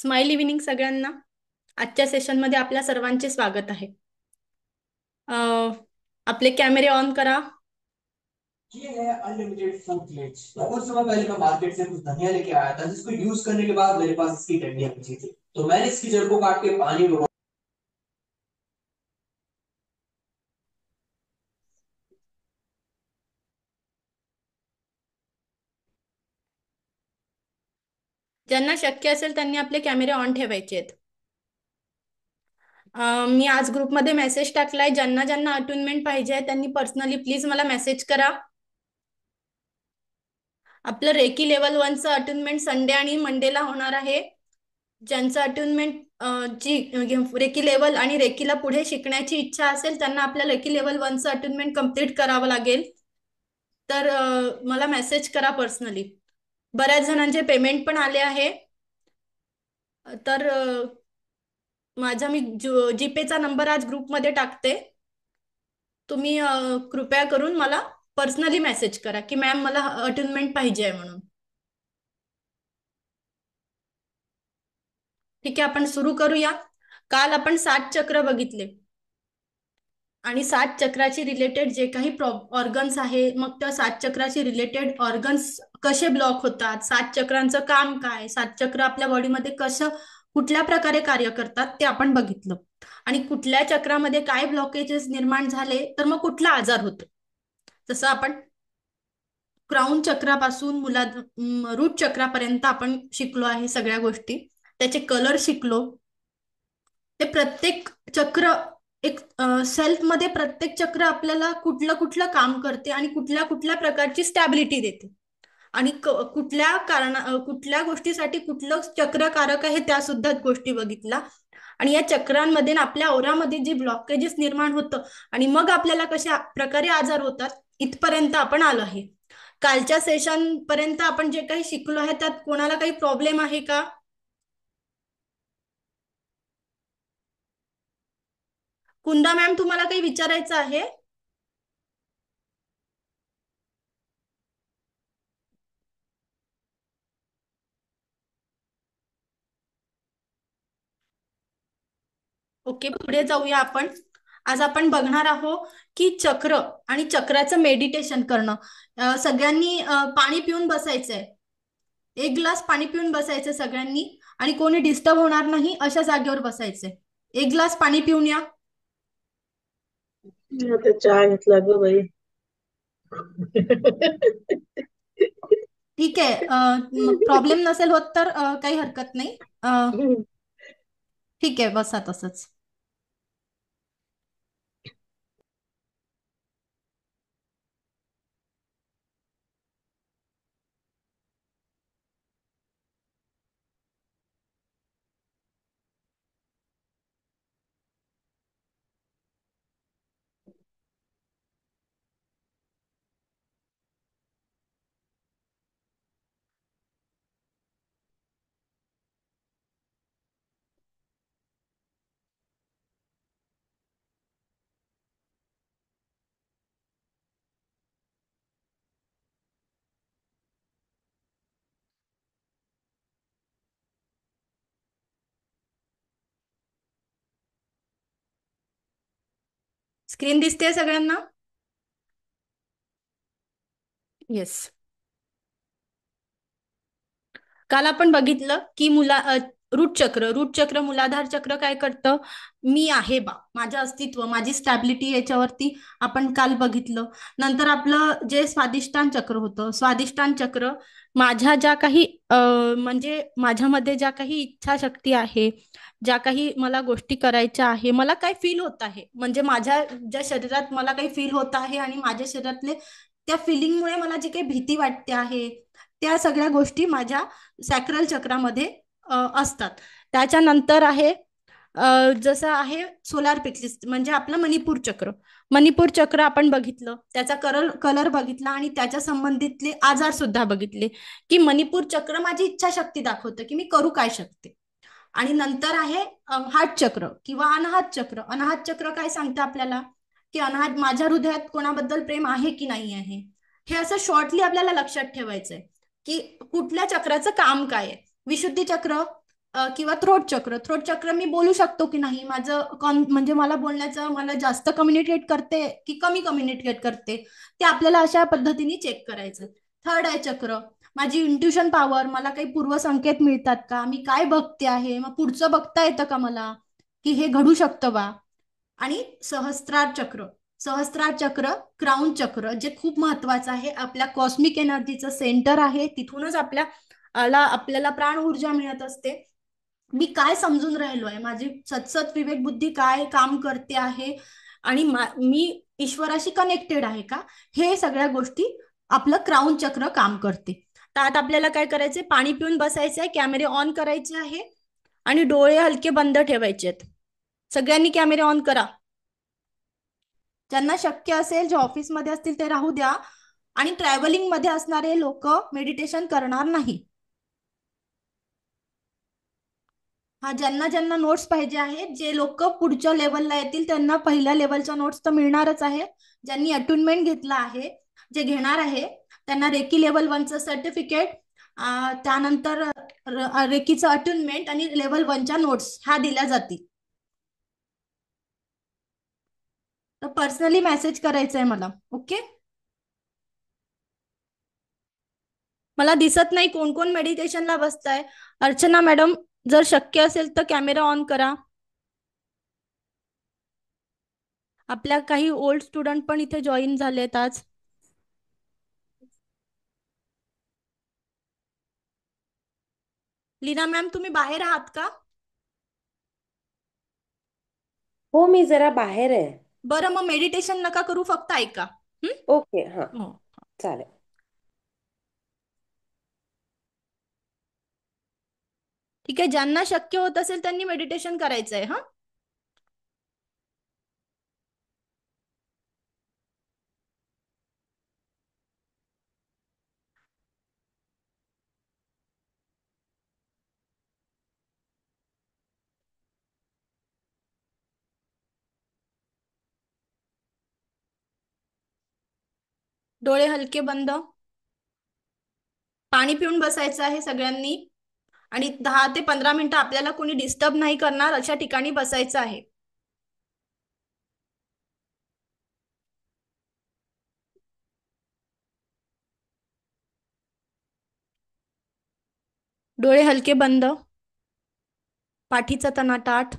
Smile evening सगळ्यांना. आजच्या सेशनमध्ये आपल्या सर्वांचे स्वागत आहे. आपले कॅमेरे ऑन करा. ये है अनलिमिटेड फूड प्लेट्स। कुछ समय पहले मैं मार्केट से कुछ धनिया लेके आया था, जिसको यूज करने के बाद मेरे पास इसकी डंडियां बची थी। तो मैंने इसकी जड़ को काट के पानी में ज्यांना शक्य असेल त्यांनी आपले कॅमेरे ऑन ठेवायचे आहेत. मी आज ग्रुपमध्ये मेसेज टाकलाय. ज्यांना ज्यांना अटुनमेंट पाहिजे आहे त्यांनी पर्सनली प्लीज मला मेसेज करा. आपलं रेकी लेवल 1चं अटुनमेंट संडे आणि मंडेला होणार आहे. ज्यांचं अटुनमेंट जी रेकी लेवल आणि रेकीला पुढे शिकण्याची इच्छा असेल त्यांना आपल्या रेकी लेवल 1चं अटुनमेंट कम्प्लीट करावं लागेल. तर मला मेसेज करा पर्सनली. बऱ्याच जणांचे पेमेंट पण आले आहे. तर माझा मी जीपेचा नंबर आज ग्रुपमध्ये टाकते. तुम्ही कृपया करून मला पर्सनली मेसेज करा की मॅम मला अटुनमेंट पाहिजे आहे म्हणून. ठीक आहे, आपण सुरू करूया. काल आपण 7 चक्र बघितले आणि 7 चक्राची रिलेटेड जे काही ऑर्गन्स आहे, मग त्या 7 चक्राची रिलेटेड ऑर्गन्स कसे ब्लॉक होतात, 7 चक्रांचं काम काय, 7 चक्र आपल्या बॉडीमध्ये कसं कुठल्या प्रकारे कार्य करतात ते आपण बघितलं. आणि कुठल्या चक्रामध्ये काय ब्लॉकेजेस निर्माण झाले तर मग कुठला आजार होतो. जसं आपण क्राउन चक्रापासून रूट चक्रापर्यंत आपण शिकलो आहे सगळ्या गोष्टी. त्याचे कलर शिकलो. ते प्रत्येक चक्र एक सेल्फ मध्ये प्रत्येक चक्र आपल्याला कुठलं कुठलं काम करते आणि कुठल्या कुठल्या प्रकारची स्टॅबिलिटी देते आणि कुठल्या गोष्टीसाठी कुठलं चक्रकारक आहे त्या सुद्धा गोष्टी बघितल्या. आणि या चक्रांमध्ये आपल्या औरामध्ये जे ब्लॉकेजेस निर्माण होतं आणि मग आपल्याला कशा प्रकारे आजार होतात इथपर्यंत आपण आलो आहे. कालच्या सेशन पर्यंत आपण जे काही शिकलो आहे त्यात कोणाला काही प्रॉब्लेम आहे का? कुंदा मॅम, तुम्हाला काही विचारायचं आहे? ओके, पुढे जाऊया आपण. आज आपण बघणार आहोत की चक्र आणि चक्राचं मेडिटेशन करणं. सगळ्यांनी पाणी पिऊन बसायचंय. 1 ग्लास पाणी पिऊन बसायचं सगळ्यांनी आणि कोणी डिस्टर्ब होणार नाही अशा जागेवर बसायचंय. 1 ग्लास पाणी पिऊन या. मी आता चहा घेतला ग बाई. ठीक आहे, प्रॉब्लेम नसेल होत तर काही हरकत नाही. ठीक आहे, बसा तसंच. स्क्रीन दिसते सगळ्यांना? येस. काल आपण बघितलं की रूट चक्र मूलाधार चक्र काय करतं. मी आहे बा, माझं अस्तित्व, माझी स्टॅबिलिटी याच्यावरती आपण काल बघितलं. नंतर आपलं जे स्वादिष्टान चक्र होतं, स्वादिष्टान चक्र माझ्या ज्या काही म्हणजे माझ्यामध्ये ज्या काही इच्छाशक्ती आहे, ज्या काही मला गोष्टी करायच्या आहे, मला काय फील होत आहे, म्हणजे माझ्या ज्या शरीरात मला काही फील होत आहे आणि माझ्या शरीरातले त्या फिलिंगमुळे मला जी काही भीती वाटते आहे त्या सगळ्या गोष्टी माझ्या सॅक्रल चक्रामध्ये असतात. त्याच्यानंतर आहे जसं आहे सोलार प्लेक्सिस म्हणजे आपलं मणिपूर चक्र. मणिपूर चक्र आपण बघितलं, त्याचा कलर बघितला आणि त्याच्या संबंधितले आजार सुद्धा बघितले की मणिपूर चक्र माझी इच्छाशक्ती दाखवतं की मी करू काय शकते. आणि नंतर आहे हात चक्र किंवा अनाहत चक्र. अनाहत चक्र काय सांगतं आपल्याला की अनाहत माझ्या हृदयात कोणाबद्दल प्रेम आहे की नाही आहे. हे असं शॉर्टली आपल्याला लक्षात ठेवायचंय की कुठल्या चक्राचं काम काय आहे. विशुद्धी चक्र किंवा थ्रोट चक्र मी बोलू शकतो की नाही, माझं म्हणजे मला बोलण्याचं, मला जास्त कम्युनिकेट करते की कमी कम्युनिकेट करते, ते आपल्याला अशा पद्धतीने चेक करायचं. थर्ड आय चक्र, माझी इंट्युशन पॉवर, मला काही पूर्वसंकेत मिळतात का, मी काय बघते आहे, मग पुढचं बघता येतं का मला, की हे घडू शकतं बा. आणि सहस्त्रार चक्र, सहस्त्रार चक्र, क्राऊन चक्र, जे खूप महत्वाचं आहे, आपल्या कॉस्मिक एनर्जीचं सेंटर आहे, तिथूनच आपल्याला प्राण ऊर्जा मिळत असते. मी काय समजून राहिलो आहे, माझी सतसत विवेक बुद्धी काय काम करते आहे, आणि मी ईश्वराशी कनेक्टेड आहे का, हे सगळ्या गोष्टी आपलं क्राऊन चक्र काम करते. तर आता आपल्याला काय करायचंय, पाणी पिऊन बसायचंय, कॅमेरे ऑन करायचे आहे आणि डोळे हलके बंद ठेवायचे आहेत. सगळ्यांनी कॅमेरे ऑन करा. ज्यांना शक्य असेल, जे ऑफिसमध्ये असतील ते राहू द्या, आणि ट्रॅव्हलिंग मध्ये असणारे लोक मेडिटेशन करणार नाही. हा, ज्यांना ज्यांना नोट्स पाहिजे आहेत, जे लोक पुढच्या लेवलला येतील त्यांना पहिल्या लेवलच्या नोट्स तर मिळणारच आहे. ज्यांनी अटुनमेंट घेतला आहे, जे घेणार आहे, त्यांना रेकी लेवल 1चं सर्टिफिकेट, त्यानंतर रेकीचं अटुनमेंट आणि लेवल 1च्या नोट्स ह्या दिल्या जातील. तर पर्सनली मेसेज करायचं आहे मला. ओके, मला दिसत नाही कोण कोण मेडिटेशनला बसताय. अर्चना मॅडम, जर शक्य असेल तर कॅमेरा ऑन करा. आपल्या काही ओल्ड स्टुडंट पण इथे जॉईन झालेत आज. लीना मॅम, तुम्ही बाहेर आहात का? हो, मी जरा बाहेर आहे. बरं, मग मेडिटेशन नका करू, फक्त ऐका. ओके, हां, हो. चालेल. ठीक आहे, ज्यांना शक्य होत असेल त्यांनी मेडिटेशन करायचंय. हा, डोळे हलके बंद, पाणी पिऊन बसायचं आहे सगळ्यांनी, आणि 10 ते 15 मिनिटं आपल्याला कोणी डिस्टर्ब नाही करणार अशा ठिकाणी बसायचं आहे. डोळे हलके बंद, पाठीचा तणा ताठ.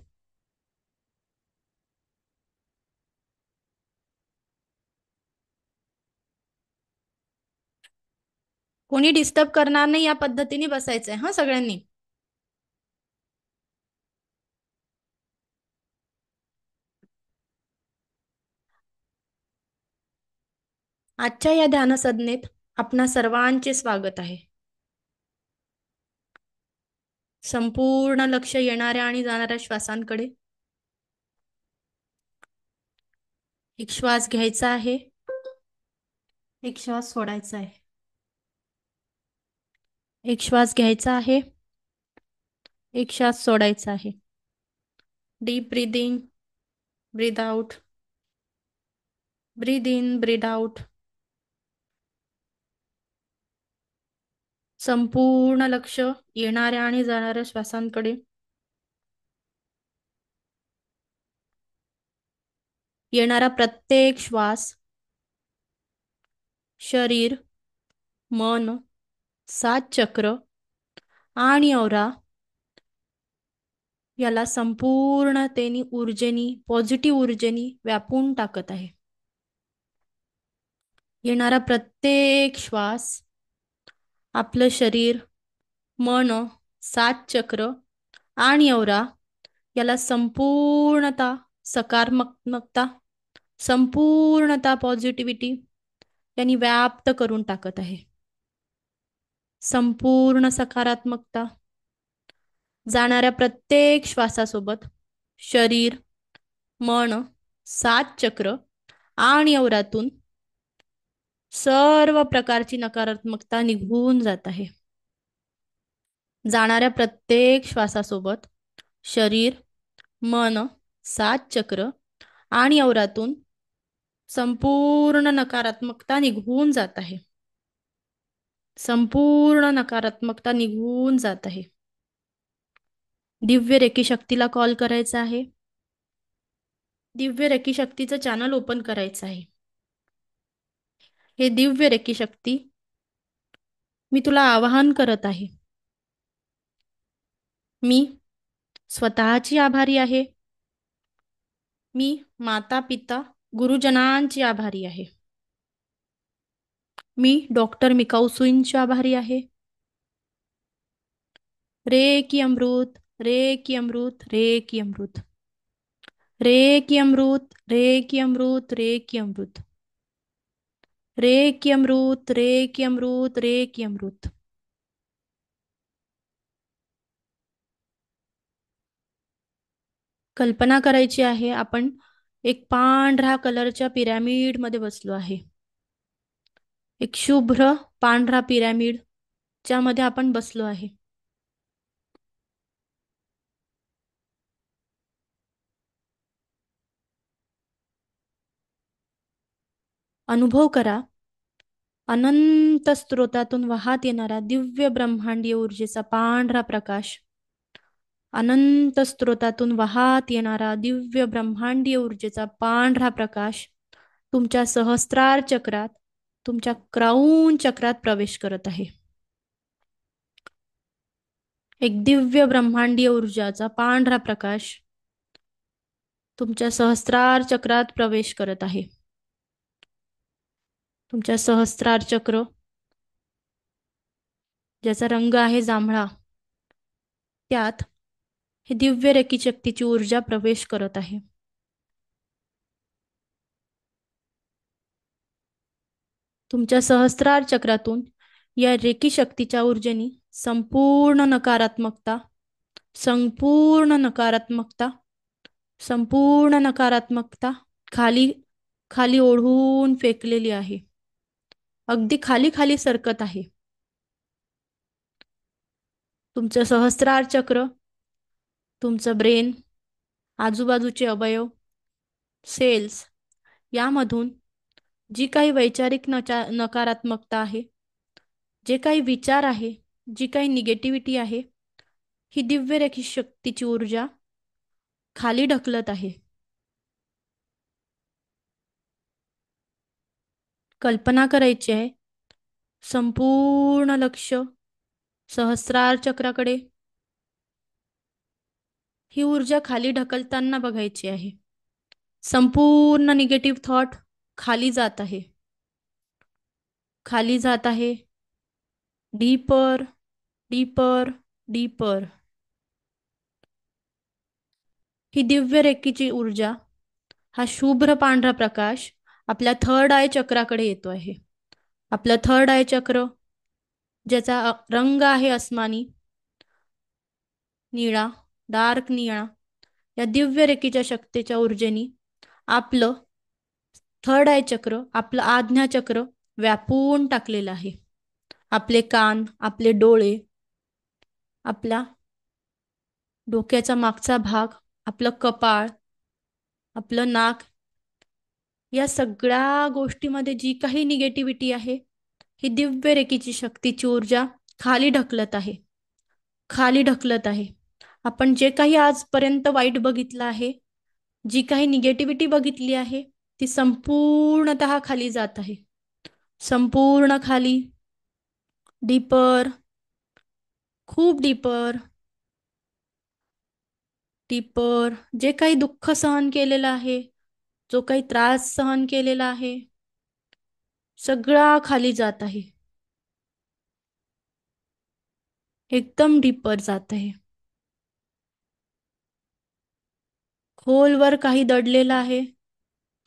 कोणी डिस्टर्ब करणार नाही, या पद्धतीने बसायचंय हा सगळ्यांनी. आजच्या या ध्यानसज्ञेत आपणा सर्वांचे स्वागत आहे. संपूर्ण लक्ष येणाऱ्या आणि जाणाऱ्या श्वासांकडे. एक श्वास घ्यायचा आहे, एक श्वास सोडायचा आहे. एक श्वास घ्यायचा आहे, एक श्वास सोडायचा आहे. Deep breathing, breathe out, breathe in, breathe out. संपूर्ण लक्ष येणाऱ्या आणि जाणाऱ्या श्वासांकडे. येणारा प्रत्येक श्वास शरीर, मन, 7 चक्र आणि औरा याला संपूर्णतेने ऊर्जेनी, पॉझिटिव्ह ऊर्जेनी व्यापून टाकत आहे. येणारा प्रत्येक श्वास आपलं शरीर, मन, 7 चक्र आणि औरा याला संपूर्णता, सकारात्मकता, संपूर्णता, पॉझिटिव्हिटी यांनी व्याप्त करून टाकत आहे. संपूर्ण सकारात्मकता. जाणाऱ्या प्रत्येक श्वासासोबत शरीर, मन, 7 चक्र आणि औरातून सर्व प्रकारची नकारात्मकता निघून जात आहे. जाणाऱ्या प्रत्येक श्वासासोबत शरीर, मन, 7 चक्र आणि औरातून संपूर्ण नकारात्मकता निघून जात आहे. संपूर्ण नकारात्मकता निघून जात आहे. दिव्य रेकी शक्तीला कॉल करायचा आहे. दिव्य रेकी शक्तीचं चॅनल ओपन करायचं आहे. हे दिव्य रेकी शक्ती मी तुला आवाहन करत आहे. मी स्वतःची आभारी आहे. मी माता पिता गुरुजनांची आभारी आहे. मी डॉक्टर मिकाऊ सुईंची आभारी आहे. रे की अमृत, रे की अमृत, रे की अमृत, रे की अमृत, रे की अमृत, रे की अमृत, रे की अमृत, रे की अमृत, रे की अमृत. कल्पना करायची आहे आपण एक पांढऱ्या कलरच्या पिरॅमिड मध्ये बसलो आहे. एक शुभ्र पांढरा पिरॅमिड ज्यामध्ये आपण बसलो आहे. अनुभव करा अनंत स्रोतातून वाहत येणारा दिव्य ब्रह्मांडीय ऊर्जेचा पांढरा प्रकाश. अनंत स्रोतातून वाहत येणारा दिव्य ब्रह्मांडीय ऊर्जेचा पांढरा प्रकाश तुमच्या सहस्त्रार चक्रात, तुमच्या क्राऊन चक्रात प्रवेश करत आहे. एक दिव्य ब्रह्मांडीय ऊर्जाचा पांढरा प्रकाश तुमच्या सहस्त्रार चक्रात प्रवेश करत आहे. तुमच्या सहस्त्रार चक्र ज्याचा रंग आहे जांभळा, त्यात हे दिव्य रेकी शक्तीची ऊर्जा प्रवेश करत आहे. तुमच्या सहस्त्रार चक्रातून या रेकी शक्तीच्या ऊर्जेने संपूर्ण नकारात्मकता, संपूर्ण नकारात्मकता, संपूर्ण नकारात्मकता खाली खाली ओढून फेकलेली आहे. अगदी खाली खाली सरकत आहे. तुमचं सहस्त्रार चक्र, तुमचं ब्रेन, आजूबाजूचे अवयव, सेल्स यामधून जी काही वैचारिक नकारात्मकता आहे, जे काही विचार आहे, जी काही निगेटिव्हिटी आहे, ही दिव्य रेखी शक्तीची ऊर्जा खाली ढकलत आहे. कल्पना करायची आहे संपूर्ण लक्ष सहस्रार चक्राकडे. ही ऊर्जा खाली ढकलताना बघायची आहे. संपूर्ण निगेटिव्ह थॉट खाली जात आहे, खाली जात आहे. Deeper, deeper, deeper. ही दिव्य रेखीची ऊर्जा, हा शुभ्र पांढरा प्रकाश आपल्या थर्ड आय चक्राकडे येतो आहे. आपलं थर्ड आय चक्र ज्याचा रंग आहे अस्मानी निळा, डार्क निळा, या दिव्य रेखीच्या शक्तीच्या ऊर्जेने आपलं थर्ड आय चक्र, आपलं आज्ञा चक्र व्यापून टाकलेलं आहे. आपले कान, आपले डोळे, आपला डोक्याचा मागचा भाग, आपलं कपाळ, आपलं नाक, या सगळ्या गोष्टीमध्ये जी काही निगेटिव्हिटी आहे, ही दिव्य रेखीची शक्तीची ऊर्जा खाली ढकलत आहे, खाली ढकलत आहे. आपण जे काही आजपर्यंत वाईट बघितलं आहे, जी काही निगेटिव्हिटी बघितली आहे, ती संपूर्णतः खाली जात आहे. संपूर्ण खाली, डीपर, खूप डीपर, डीपर. जे काही दुःख सहन केलेलं आहे, जो काही त्रास सहन केलेला आहे, सगळा खाली जात आहे. एकदम डीपर जात आहे. खोलवर काही दडलेलं आहे,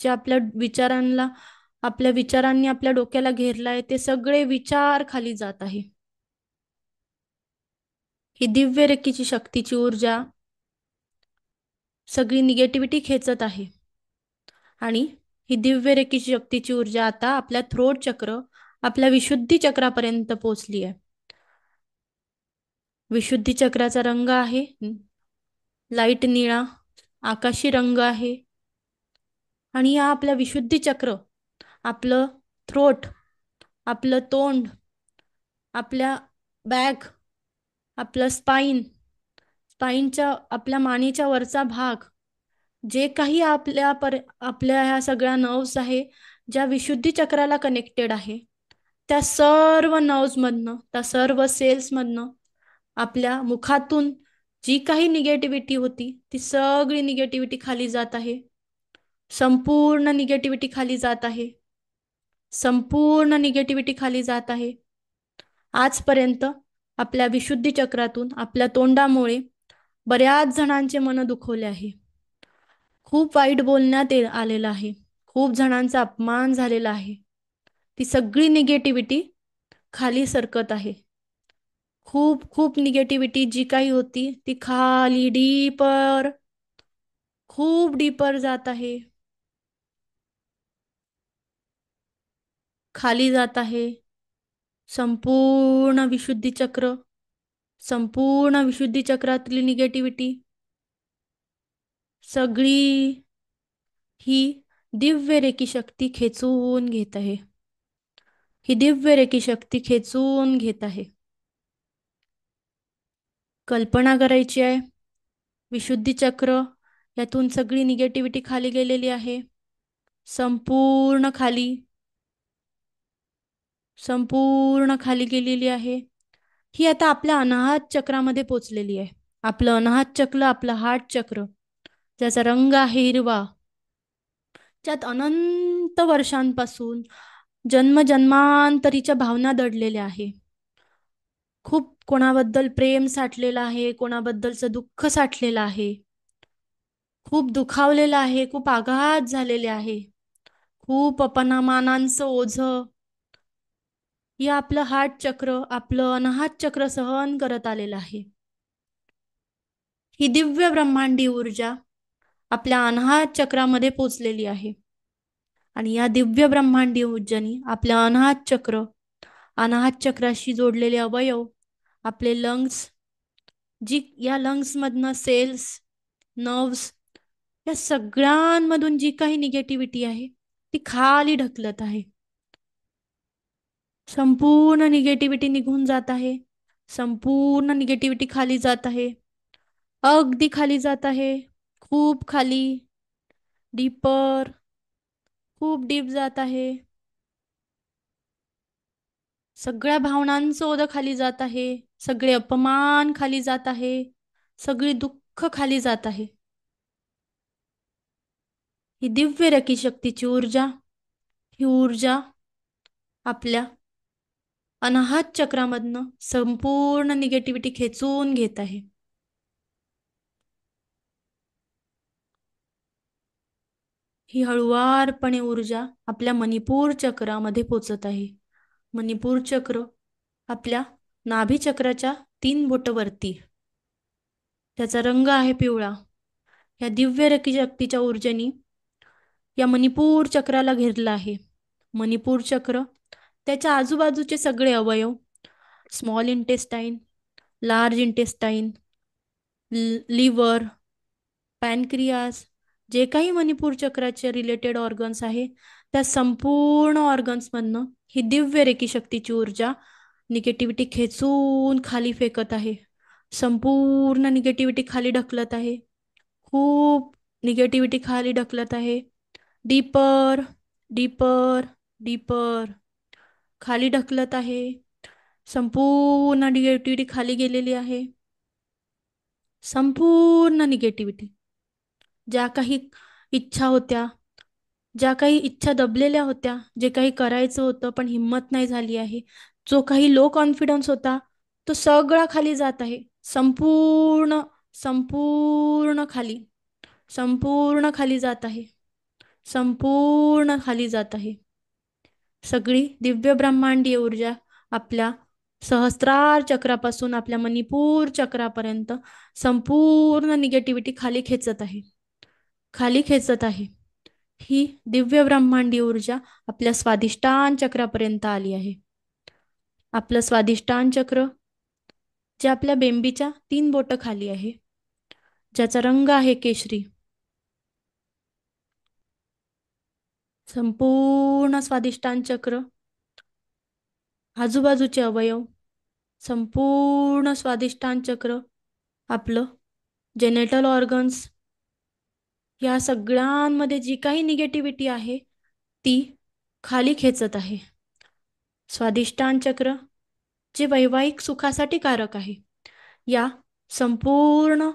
जे आपल्या विचारांनी आपल्या डोक्याला घेरला आहे, ते सगळे विचार खाली जात आहे. ही दिव्य रेखीची शक्तीची ऊर्जा सगळी निगेटिव्हिटी खेचत आहे. आणि ही दिव्य रेखीची शक्तीची ऊर्जा आता आपल्या थ्रोट चक्र, आपल्या विशुद्धी चक्रापर्यंत पोहोचली आहे. विशुद्धी चक्राचा रंग आहे लाईट निळा, आकाशी रंग आहे. आणि या आपल्या विशुद्धी चक्र, आपलं थ्रोट, आपलं तोंड, आपल्या बॅक, आपलं स्पाइन, स्पाईनच्या आपल्या मानेच्या वरचा भाग, जे काही आपल्या ह्या सगळ्या नर्व्स आहे, ज्या विशुद्धी चक्राला कनेक्टेड आहे, त्या सर्व नर्व्समधनं, त्या सर्व सेल्समधनं आपल्या मुखातून जी काही निगेटिव्हिटी होती ती सगळी निगेटिव्हिटी खाली जात आहे. संपूर्ण निगेटिव्हिटी खाली जात आहे. संपूर्ण निगेटिव्हिटी खाली जात आहे. आजपर्यंत आपल्या विशुद्धी चक्रातून, आपल्या तोंडामुळे बऱ्याच जणांचे मन दुखवले आहे. खूप वाईट बोलण्यात आलेलं आहे. खूप जणांचा अपमान झालेला आहे. ती सगळी निगेटिव्हिटी खाली सरकत आहे. खूप खूप निगेटिव्हिटी जी काही होती ती खाली डीपर, खूप डीपर जात आहे. खाली जात आहे. संपूर्ण विशुद्धी चक्र, संपूर्ण विशुद्धी चक्रातली निगेटिव्हिटी सगळी ही दिव्य रेकी शक्ती खेचून घेत आहे. ही दिव्य रेकी शक्ती खेचून घेत आहे. कल्पना करायची आहे, विशुद्धी चक्र यातून सगळी निगेटिव्हिटी खाली गेलेली आहे. संपूर्ण खाली, संपूर्ण खाली गेलेली आहे. ही आता आपल्या अनाहत चक्रामध्ये पोचलेली आहे. आपलं अनाहत चक्र, आपलं हार्ट चक्र, ज्याचा रंग आहे हिरवा, ज्यात अनंत वर्षांपासून जन्मजन्मांतरीच्या भावना दडलेल्या आहे. खूप कोणाबद्दल प्रेम साठलेलं आहे, कोणाबद्दलचं दुःख साठलेलं आहे, खूप दुखावलेलं आहे, खूप आघात झालेले आहे, खूप अपमानांचं ओझं या आपलं हार्ट चक्र, आपलं अनाहत चक्र सहन करत आलेलं आहे. ही दिव्य ब्रह्मांडी ऊर्जा आपल्या अनाहत चक्रामध्ये पोचलेली आहे. आणि या दिव्य ब्रह्मांडी ऊर्जानी आपल्या अनाहत चक्र, अनाहत चक्राशी जोडलेले अवयव, आपले लंग्स, जी या लंग्समधनं सेल्स, नर्व्स, या सगळ्यांमधून जी काही निगेटिव्हिटी आहे ती खाली ढकलत आहे. संपूर्ण निगेटिव्हिटी निघून जात आहे. संपूर्ण निगेटिव्हिटी खाली जात आहे. अगदी खाली जात आहे. खूप खाली, डीपर, खूप डीप जात आहे. सगळ्या भावनांचं ओझं खाली जात आहे. सगळे अपमान खाली जात आहे. सगळी दुःख खाली जात आहे. ही दिव्य रकी शक्तीची ऊर्जा, ही ऊर्जा आपल्या अनाहत चक्रामधनं संपूर्ण निगेटिव्हिटी खेचून घेत आहे. ही हळुवारपणे ऊर्जा आपल्या मणिपूर चक्रामध्ये पोचत आहे. मणिपूर चक्र आपल्या नाभी चक्राच्या 3 बोट वरती, त्याचा रंग आहे पिवळा. या दिव्य रकी शक्तीच्या ऊर्जेने या मणिपूर चक्राला घेरलं आहे. मणिपूर चक्र, त्याच्या आजूबाजूचे सगळे अवयव, small intestine, large intestine, liver, pancreas, जे काही मणिपूर चक्राचे रिलेटेड ऑर्गन्स आहे त्या संपूर्ण ऑर्गन्समधनं ही दिव्य रेकी शक्तीची ऊर्जा निगेटिव्हिटी खेचून खाली फेकत आहे. संपूर्ण निगेटिव्हिटी खाली ढकलत आहे. खूप निगेटिव्हिटी खाली ढकलत आहे. डीपर, डीपर, डीपर खाली ढकलत आहे. संपूर्ण निगेटिव्हिटी खाली गेलेली आहे. संपूर्ण निगेटिव्हिटी, ज्या काही इच्छा होत्या, ज्या काही इच्छा दबलेल्या होत्या, जे काही करायचं होतं पण हिंमत नाही झाली आहे, जो काही लो कॉन्फिडन्स होता, तो सगळा खाली जात आहे. संपूर्ण, संपूर्ण खाली, संपूर्ण खाली जात आहे. संपूर्ण खाली जात आहे. सगळी दिव्य ब्रह्मांडीय ऊर्जा आपल्या सहस्त्रार चक्रापासून आपल्या मणिपूर चक्रापर्यंत संपूर्ण निगेटिव्हिटी खाली खेचत आहे. खाली खेचत आहे. ही दिव्य ब्रह्मांडी ऊर्जा आपल्या स्वादिष्टान चक्रापर्यंत आली आहे. आपलं स्वादिष्टान चक्र, जे आपल्या बेंबीच्या 3 बोट खाली आहे, ज्याचा रंग आहे केशरी. संपूर्ण स्वादिष्टान चक्र, आजूबाजूचे अवयव, संपूर्ण स्वादिष्टान चक्र आपलं जेनेटल ऑर्गन्स, या सगळ्यांमध्ये जी काही निगेटिव्हिटी आहे ती खाली खेचत आहे. स्वादिष्टान चक्र जे वैवाहिक सुखासाठी कारक आहे, या संपूर्ण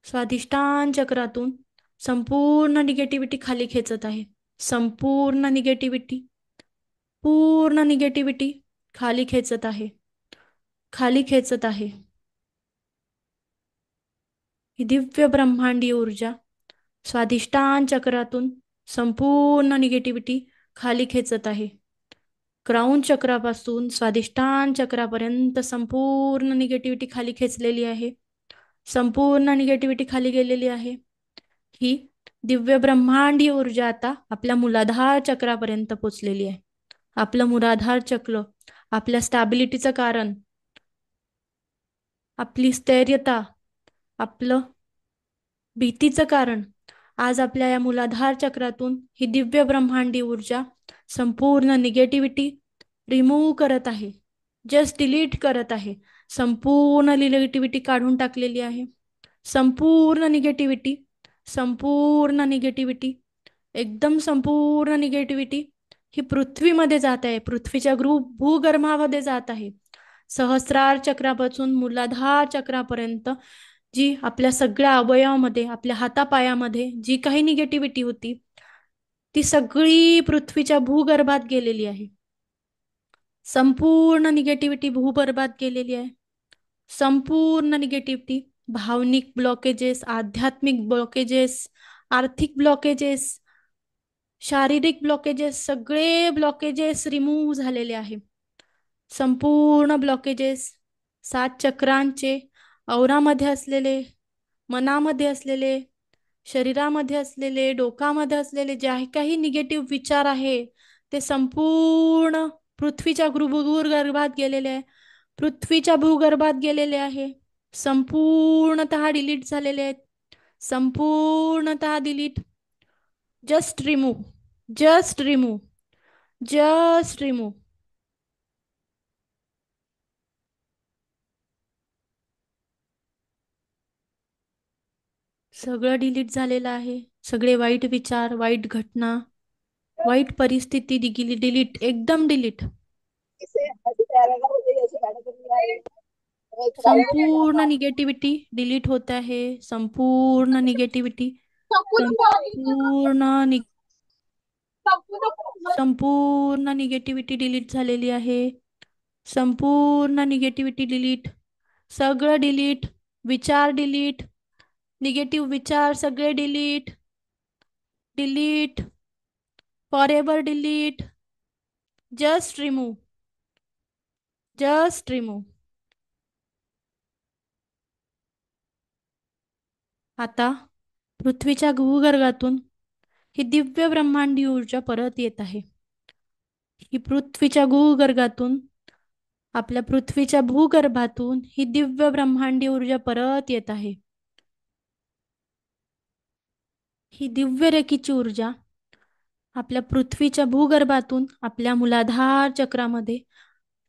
स्वादिष्टान चक्रातून संपूर्ण निगेटिव्हिटी खाली खेचत आहे. संपूर्ण निगेटिव्हिटी, पूर्ण निगेटिव्हिटी खाली खेचत आहे, खाली खेचत आहे. ही दिव्य ब्रह्मांडीय ऊर्जा स्वादिष्टान चक्रातून संपूर्ण निगेटिव्हिटी खाली खेचत आहे. क्राउन चक्रापासून स्वादिष्टान चक्रापर्यंत संपूर्ण निगेटिव्हिटी खाली खेचलेली आहे, संपूर्ण निगेटिव्हिटी खाली गेलेली आहे. ही दिव्य ब्रह्मांडीय ऊर्जा आता आपल्या मूलाधार चक्रापर्यंत पोचलेली आहे. आपलं मूलाधार चक्र आपल्या स्टॅबिलिटीचं कारण, आपली स्थैर्यता, आपलं भीतीचं कारण. आज आपल्या या मूलाधार चक्रातून ही दिव्य ब्रह्मांडी ऊर्जा संपूर्ण निगेटिव्हिटी रिमूव्ह करत आहे, जस्ट डिलीट करत आहे. संपूर्ण निगेटिव्हिटी काढून टाकलेली आहे. संपूर्ण निगेटिव्हिटी, संपूर्ण निगेटिव्हिटी, एकदम संपूर्ण निगेटिव्हिटी ही पृथ्वीमध्ये जात आहे, पृथ्वीच्या भूगर्भामध्ये जात आहे. सहस्रार चक्रापासून मूलाधार चक्रापर्यंत जी आपल्या सगळ्या अवयवामध्ये, आपल्या हातापायामध्ये जी काही निगेटिव्हिटी होती ती सगळी पृथ्वीच्या भूगर्भात गेलेली आहे. संपूर्ण निगेटिव्हिटी भूगर्भात गेलेली आहे. संपूर्ण निगेटिव्हिटी, भावनिक ब्लॉकेजेस, आध्यात्मिक ब्लॉकेजेस, आर्थिक ब्लॉकेजेस, शारीरिक ब्लॉकेजेस, सगळे ब्लॉकेजेस रिमूव्ह झालेले आहे. संपूर्ण ब्लॉकेजेस 7 चक्रांचे औरामध्ये असलेले, मनामध्ये असलेले, शरीरामध्ये असलेले, डोकामध्ये असलेले जे काही निगेटिव्ह विचार आहे ते संपूर्ण पृथ्वीच्या भूगर्भात गेलेले आहे, पृथ्वीच्या भूगर्भात गेलेले आहे. संपूर्णतः डिलीट झालेले आहेत, संपूर्णतः delete. Just remove, just remove, just remove. सगळं डिलीट झालेलं आहे. सगळे वाईट विचार, वाईट घटना, वाईट परिस्थिती डिलीट, एकदम डिलीट. संपूर्ण निगेटिव्हिटी डिलीट होत आहे. संपूर्ण निगेटिव्हिटी, संपूर्ण निगेटिव्हिटी डिलीट झालेली आहे. संपूर्ण निगेटिव्हिटी डिलीट, सगळं डिलीट. विचार डिलीट, निगेटिव्ह विचार सगळे delete, delete, forever delete. Just remove, just remove. आता पृथ्वीच्या भूगर्भातून ही दिव्य ब्रह्मांडी ऊर्जा परत येत आहे. ही पृथ्वीच्या भूगर्भातून, आपल्या पृथ्वीच्या भूगर्भातून ही दिव्य ब्रह्मांडी ऊर्जा परत येत आहे. ही दिव्य रेखीची ऊर्जा आपल्या पृथ्वीच्या भूगर्भातून आपल्या मूलाधार चक्रामध्ये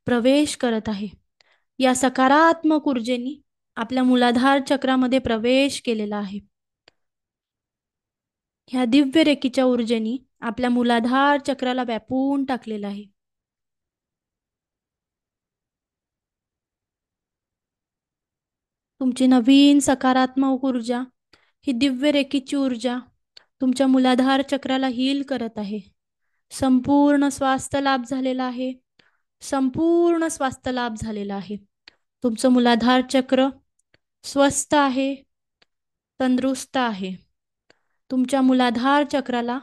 प्रवेश करत आहे. या सकारात्मक ऊर्जेने आपल्या मूलाधार चक्रामध्ये प्रवेश केलेला आहे. ह्या दिव्य रेखीच्या ऊर्जेने आपल्या मूलाधार चक्राला व्यापून टाकलेला आहे. तुमची नवीन सकारात्मक ऊर्जा, ही दिव्य रेखीची ऊर्जा तुमच्या मूलाधार चक्राला हील करत आहे. संपूर्ण स्वास्थ्य लाभ झालेला आहे, संपूर्ण स्वास्थ्य लाभ झालेला आहे. तुमचं मूलाधार चक्र स्वस्थ आहे, तंदुरुस्त आहे. तुमच्या मूलाधार चक्राला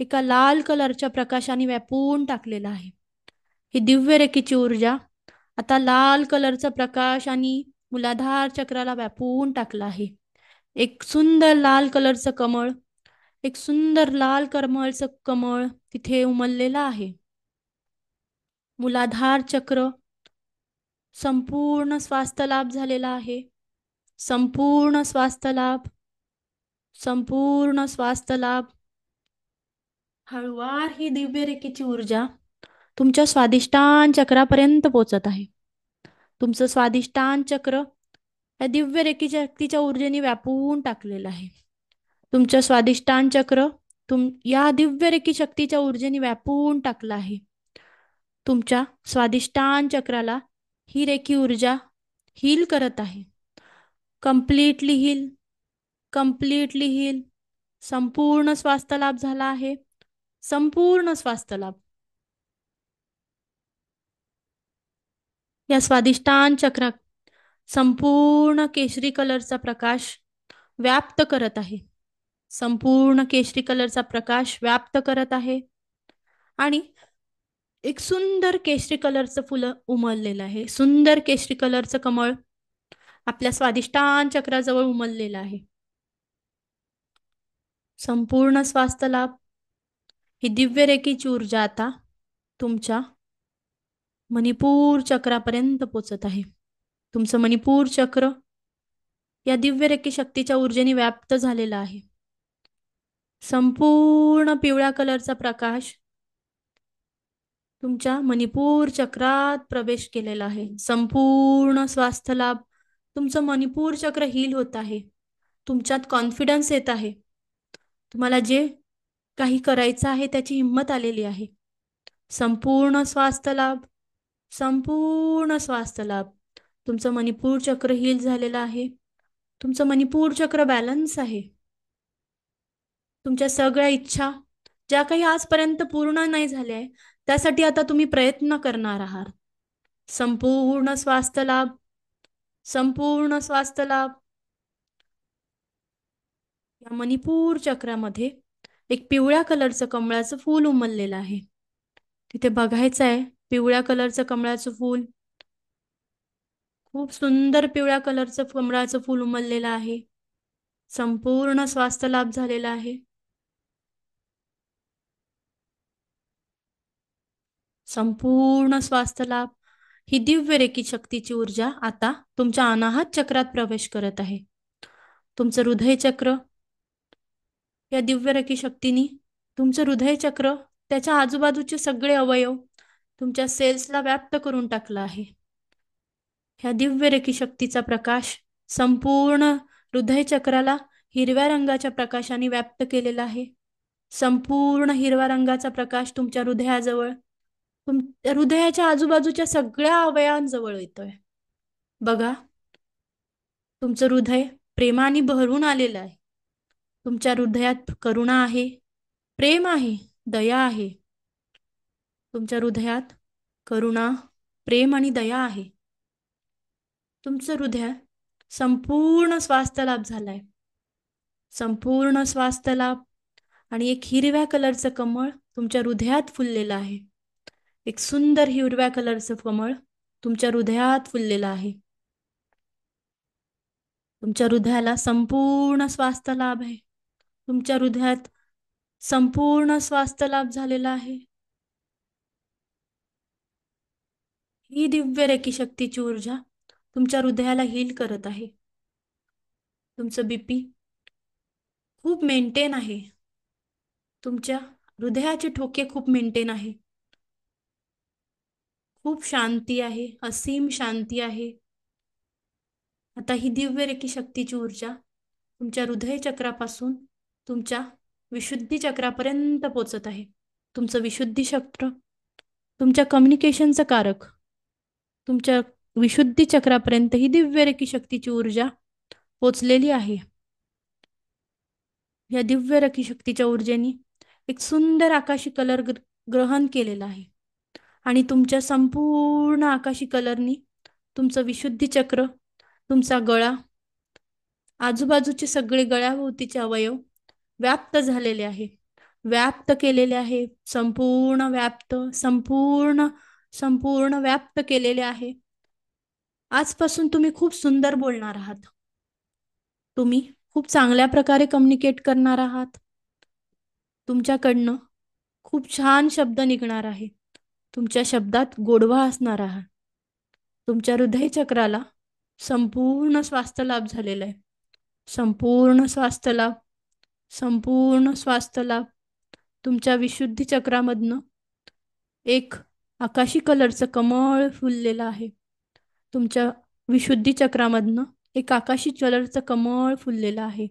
एका लाल कलरच्या प्रकाशाने व्यापून टाकलेला आहे. ही दिव्य रेखीची ऊर्जा आता लाल कलरचा प्रकाश आणि मूलाधार चक्राला व्यापून टाकला आहे. एक सुंदर लाल कलरचं कमळ, एक सुंदर लाल कमळचं कमळ तिथे उमललेलं आहे. मूलाधार चक्र संपूर्ण स्वास्थ्य लाभ झालेला आहे. संपूर्ण स्वास्थ्य लाभ, संपूर्ण स्वास्थ्य लाभ. हळूवार ही दिव्य रेखीची ऊर्जा तुमच्या स्वादिष्टान चक्रापर्यंत पोहोचत आहे. तुमचं स्वादिष्टान चक्र या दिव्य रेकी शक्तीच्या ऊर्जेने व्यापून टाकलेलं आहे. तुमचं स्वादिष्टान चक्र या दिव्य रेकी शक्तीच्या ऊर्जेने व्यापून टाकलं आहे. तुमच्या स्वादिष्टान चक्राला ही रेकी ऊर्जा हील करत आहे. Completely heal, completely heal. संपूर्ण स्वास्थ्य लाभ झाला आहे. संपूर्ण स्वास्थ्य लाभ. या स्वादिष्टान चक्रात संपूर्ण केशरी कलरचा प्रकाश व्याप्त करत आहे. संपूर्ण केशरी कलरचा प्रकाश व्याप्त करत आहे आणि एक सुंदर केशरी कलरचं फुलं उमललेलं आहे. सुंदर केशरी कलरचं कमळ आपल्या स्वादिष्टान चक्राजवळ उमललेलं आहे. संपूर्ण स्वास्थ्य लाभ. ही दिव्य रेखीची ऊर्जा आता तुमच्या मणिपूर चक्रापर्यंत पोहोचत आहे. तुमचं मणिपूर चक्र या दिव्य रेखी शक्तीच्या ऊर्जेने व्याप्त झालेला आहे. संपूर्ण पिवळ्या कलरचा प्रकाश तुमच्या मणिपूर चक्रात प्रवेश केलेला आहे. संपूर्ण स्वास्थ्य लाभ. तुमचं मणिपूर चक्र हील होत आहे. तुमच्यात कॉन्फिडन्स येत आहे. तुम्हाला जे काही करायचं आहे त्याची हिंमत आलेली आहे. संपूर्ण स्वास्थ्य लाभ. संपूर्ण स्वास्थ्य लाभ. तुमचं मणिपूर चक्र हील झालेलं आहे. तुमचं मणिपूर चक्र बॅलन्स आहे. तुमच्या सगळ्या इच्छा ज्या काही आजपर्यंत पूर्ण नाही झाल्या आहे त्यासाठी आता तुम्ही प्रयत्न करणार आहात. संपूर्ण स्वास्थ्य लाभ. संपूर्ण स्वास्थ्य लाभ. या मणिपूर चक्रामध्ये एक पिवळ्या कलरचं कमळाचं फूल उमललेलं आहे. तिथे बघायचं आहे पिवळ्या कलरचं कमळाचं फूल. खूप सुंदर पिवळ्या कलरचं कमळाचं फूल उमललेलं आहे. संपूर्ण स्वास्थ्य लाभ झालेला आहे. संपूर्ण स्वास्थ्य लाभ. ही दिव्य रेखी शक्तीची ऊर्जा आता तुमच्या अनाहत चक्रात प्रवेश करत आहे. तुमचं हृदय चक्र या दिव्य रेखी शक्तीने तुमचं हृदय चक्र त्याच्या आजूबाजूचे सगळे अवयव तुमच्या सेल्सला व्याप्त करून टाकला आहे. ह्या दिव्य रेखी शक्तीचा प्रकाश संपूर्ण हृदय चक्राला हिरव्या रंगाच्या प्रकाशाने व्याप्त केलेला आहे. संपूर्ण हिरव्या रंगाचा प्रकाश तुमच्या हृदयाजवळ हृदयाच्या आजूबाजूच्या सगळ्या अवयवांजवळ येतोय. बघा तुमचं हृदय प्रेमाने भरून आलेलं आहे. तुमच्या हृदयात करुणा आहे, प्रेम आहे, दया आहे. तुमच्या हृदयात करुणा, प्रेम आणि दया आहे. तुमचं हृदय संपूर्ण स्वास्थ्य लाभ झालाय. संपूर्ण स्वास्थ्य लाभ. आणि एक हिरव्या कलरचं कमळ तुमच्या हृदयात फुललेलं आहे. एक सुंदर हिरव्या कलरचं कमळ तुमच्या हृदयात फुललेलं आहे. तुमच्या हृदयाला संपूर्ण स्वास्थ्य लाभ आहे. तुमच्या हृदयात संपूर्ण स्वास्थ्य लाभ झालेला आहे. ही दिव्य रेखी शक्तीची ऊर्जा तुमच्या हृदयाला हील करत आहे. तुमचं बीपी खूप मेंटेन आहे. तुमच्या हृदयाचे ठोके खूप मेंटेन आहे. खूप शांती आहे, असीम शांती आहे. आता ही दिव्य रेखी शक्तीची ऊर्जा तुमच्या हृदय चक्रापासून तुमच्या विशुद्धी चक्रापर्यंत पोहोचत आहे. तुमचं विशुद्धी चक्र तुमच्या कम्युनिकेशनचं कारक. तुमच्या विशुद्धी चक्रापर्यंत ही दिव्य रेखी शक्तीची ऊर्जा पोचलेली आहे. या दिव्य रेखी शक्तीच्या ऊर्जेने एक सुंदर आकाशी कलर ग्रहण केलेला आहे. आणि तुमच्या संपूर्ण आकाशी कलरनी तुमचं विशुद्धी चक्र, तुमचा गळा, आजूबाजूचे सगळे गळ्याभोवतीचे अवयव व्याप्त झालेले आहे. व्याप्त केलेले आहे. संपूर्ण व्याप्त, संपूर्ण संपूर्ण व्याप्त केलेले आहे. आजपासून तुम्ही खूप सुंदर बोलणार आहात. तुम्ही खूप चांगल्या प्रकारे कम्युनिकेट करणार आहात. तुमच्याकडनं खूप छान शब्द निघणार आहे. तुमच्या शब्दात गोडवा असणार आहे. तुमच्या हृदय चक्राला संपूर्ण स्वास्थ्य लाभ झालेला आहे. संपूर्ण स्वास्थ्य लाभ. संपूर्ण स्वास्थ्य लाभ. तुमच्या विशुद्धी चक्रामधनं एक आकाशी कलरचं कमळ फुललेलं आहे. तुमच्या विशुद्धी चक्रामधनं एक आकाशी कलरचं कमळ फुललेलं आहे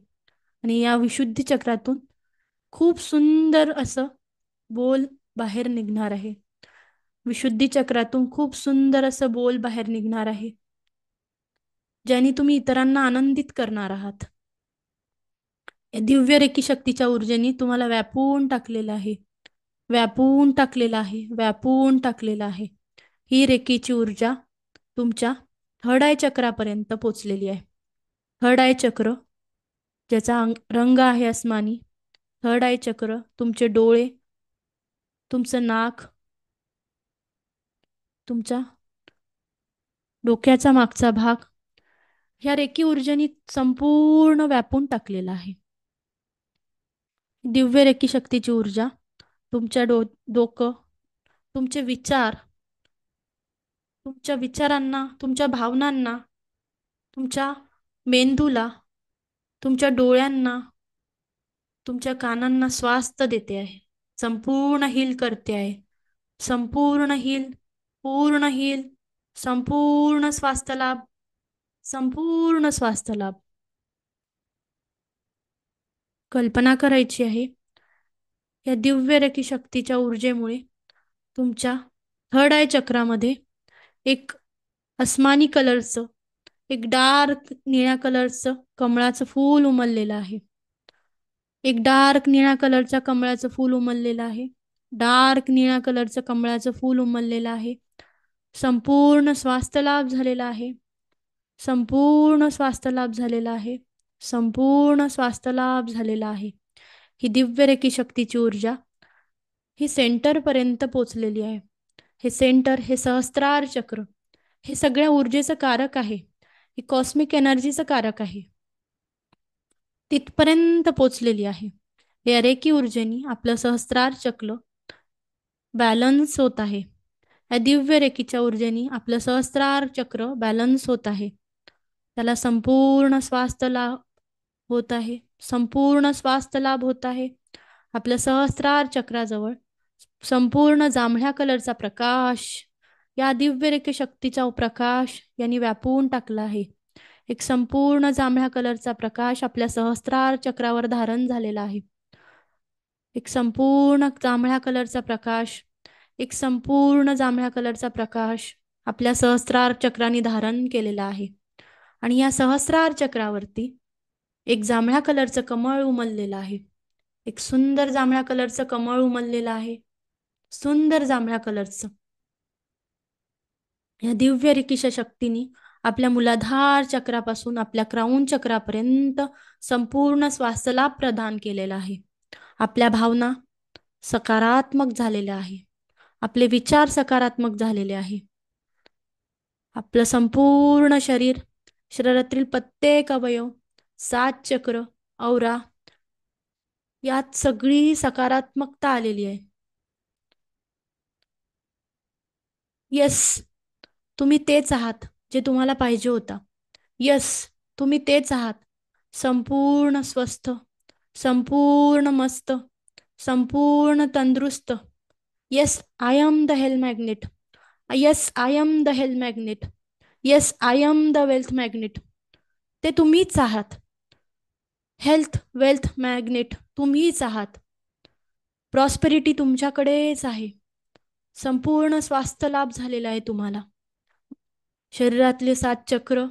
आणि या विशुद्धी चक्रातून खूप सुंदर असं बोल बाहेर निघणार आहे. विशुद्धी चक्रातून खूप सुंदर असं बोल बाहेर निघणार आहे, ज्याने तुम्ही इतरांना आनंदित करणार आहात. या दिव्य रेकी शक्तीच्या ऊर्जेने तुम्हाला व्यापून टाकलेलं आहे, व्यापून टाकलेलं आहे, व्यापून टाकलेलं आहे. ही रेकीची ऊर्जा तुमच्या थर्ड आय चक्रापर्यंत पोचलेली आहे. थर्ड आय चक्र, ज्याचा रंग आहे आसमानी. थर्ड आय चक्र, तुमचे डोळे, तुमचं नाक, तुमचा डोक्याचा मागचा भाग ह्या रेकी ऊर्जेने संपूर्ण व्यापून टाकलेला आहे. दिव्य रेकी शक्तीची ऊर्जा तुमच्या डोकं, तुमचे विचार, तुमच्या विचारांना, तुमच्या भावनांना, तुमच्या मेंदूला, तुमच्या डोळ्यांना, तुमच्या कानांना स्वास्थ्य देते आहे. संपूर्ण हील करते आहे. संपूर्ण हील, पूर्ण हील, संपूर्ण स्वास्थ्य लाभ, संपूर्ण स्वास्थ्य लाभ. कल्पना करायची आहे, या दिव्य रेकी शक्तीच्या ऊर्जेमुळे तुमच्या थर्ड आय चक्रामध्ये एक आसमानी कलरचं, एक डार्क निळ्या कलरचं कमळाचं फूल उमललेलं आहे. एक डार्क निळ्या कलरच्या कमळाचं फूल उमललेलं आहे. डार्क निळ्या कलरचं कमळाचं फूल उमललेलं आहे. संपूर्ण स्वास्थ्य लाभ झालेला आहे. संपूर्ण स्वास्थ्य लाभ झालेला आहे. संपूर्ण स्वास्थ्य लाभ झालेला आहे. ही दिव्य रेकी शक्तीची ऊर्जा ही सेंटरपर्यंत पोचलेली आहे. हे सेंटर, हे सहस्त्रार चक्र, हे सगळ्या ऊर्जेचं कारक आहे. ही कॉस्मिक एनर्जीचं कारक आहे. तिथपर्यंत पोचलेली आहे. या रेकी ऊर्जेने आपलं सहस्त्रार चक्र बॅलन्स होत आहे. या दिव्य रेकीच्या ऊर्जेने आपलं सहस्त्रार चक्र बॅलन्स होत आहे. त्याला संपूर्ण स्वास्थ्य लाभ होत आहे. संपूर्ण स्वास्थ्य लाभ होत आहे. आपल्या सहस्त्रार चक्राजवळ संपूर्ण जांभळ्या कलरचा प्रकाश, या दिव्य रेकी शक्तीचा प्रकाश यांनी व्यापून टाकला आहे. एक संपूर्ण जांभळ्या कलरचा प्रकाश आपल्या सहस्त्रार चक्रावर धारण झालेला आहे. एक संपूर्ण जांभळ्या कलरचा प्रकाश, एक संपूर्ण जांभळ्या कलरचा प्रकाश आपल्या सहस्त्रार चक्राने धारण केलेला आहे. आणि या सहस्त्रार चक्रावरती एक जांभळ्या कलरचं कमळ उमललेलं आहे. एक सुंदर जांभळ्या कलरचं कमळ उमललेलं आहे. सुंदर जांभळ्या कलरचं. या दिव्य रेकीच्या शक्तीने आपल्या मूलाधार चक्रापासून आपल्या क्राऊन चक्रापर्यंत संपूर्ण स्वास्थ्य लाभ प्रदान केलेला आहे. आपल्या भावना सकारात्मक झालेल्या आहे. आपले विचार सकारात्मक झालेले आहे. आपलं संपूर्ण शरीर, शरीरातील प्रत्येक अवयव, 7 चक्र, औरा, यात सगळी सकारात्मकता आलेली आहे. यस, तुम्ही तेच आहात जे तुम्हाला पाहिजे होता. यस, तुम्ही तेच आहात. संपूर्ण स्वस्थ, संपूर्ण मस्त, संपूर्ण तंदुरुस्त. Yes, I am the health magnet. Yes, I am the health magnet. Yes, I am the wealth magnet. ते तुम्हीच आहात. हेल्थ वेल्थ मॅग्नेट तुम्हीच आहात. प्रॉस्पेरिटी तुमच्याकडेच आहे. संपूर्ण स्वास्थ्य लाभ झालेला आहे तुम्हाला. शरीरातले 7 चक्र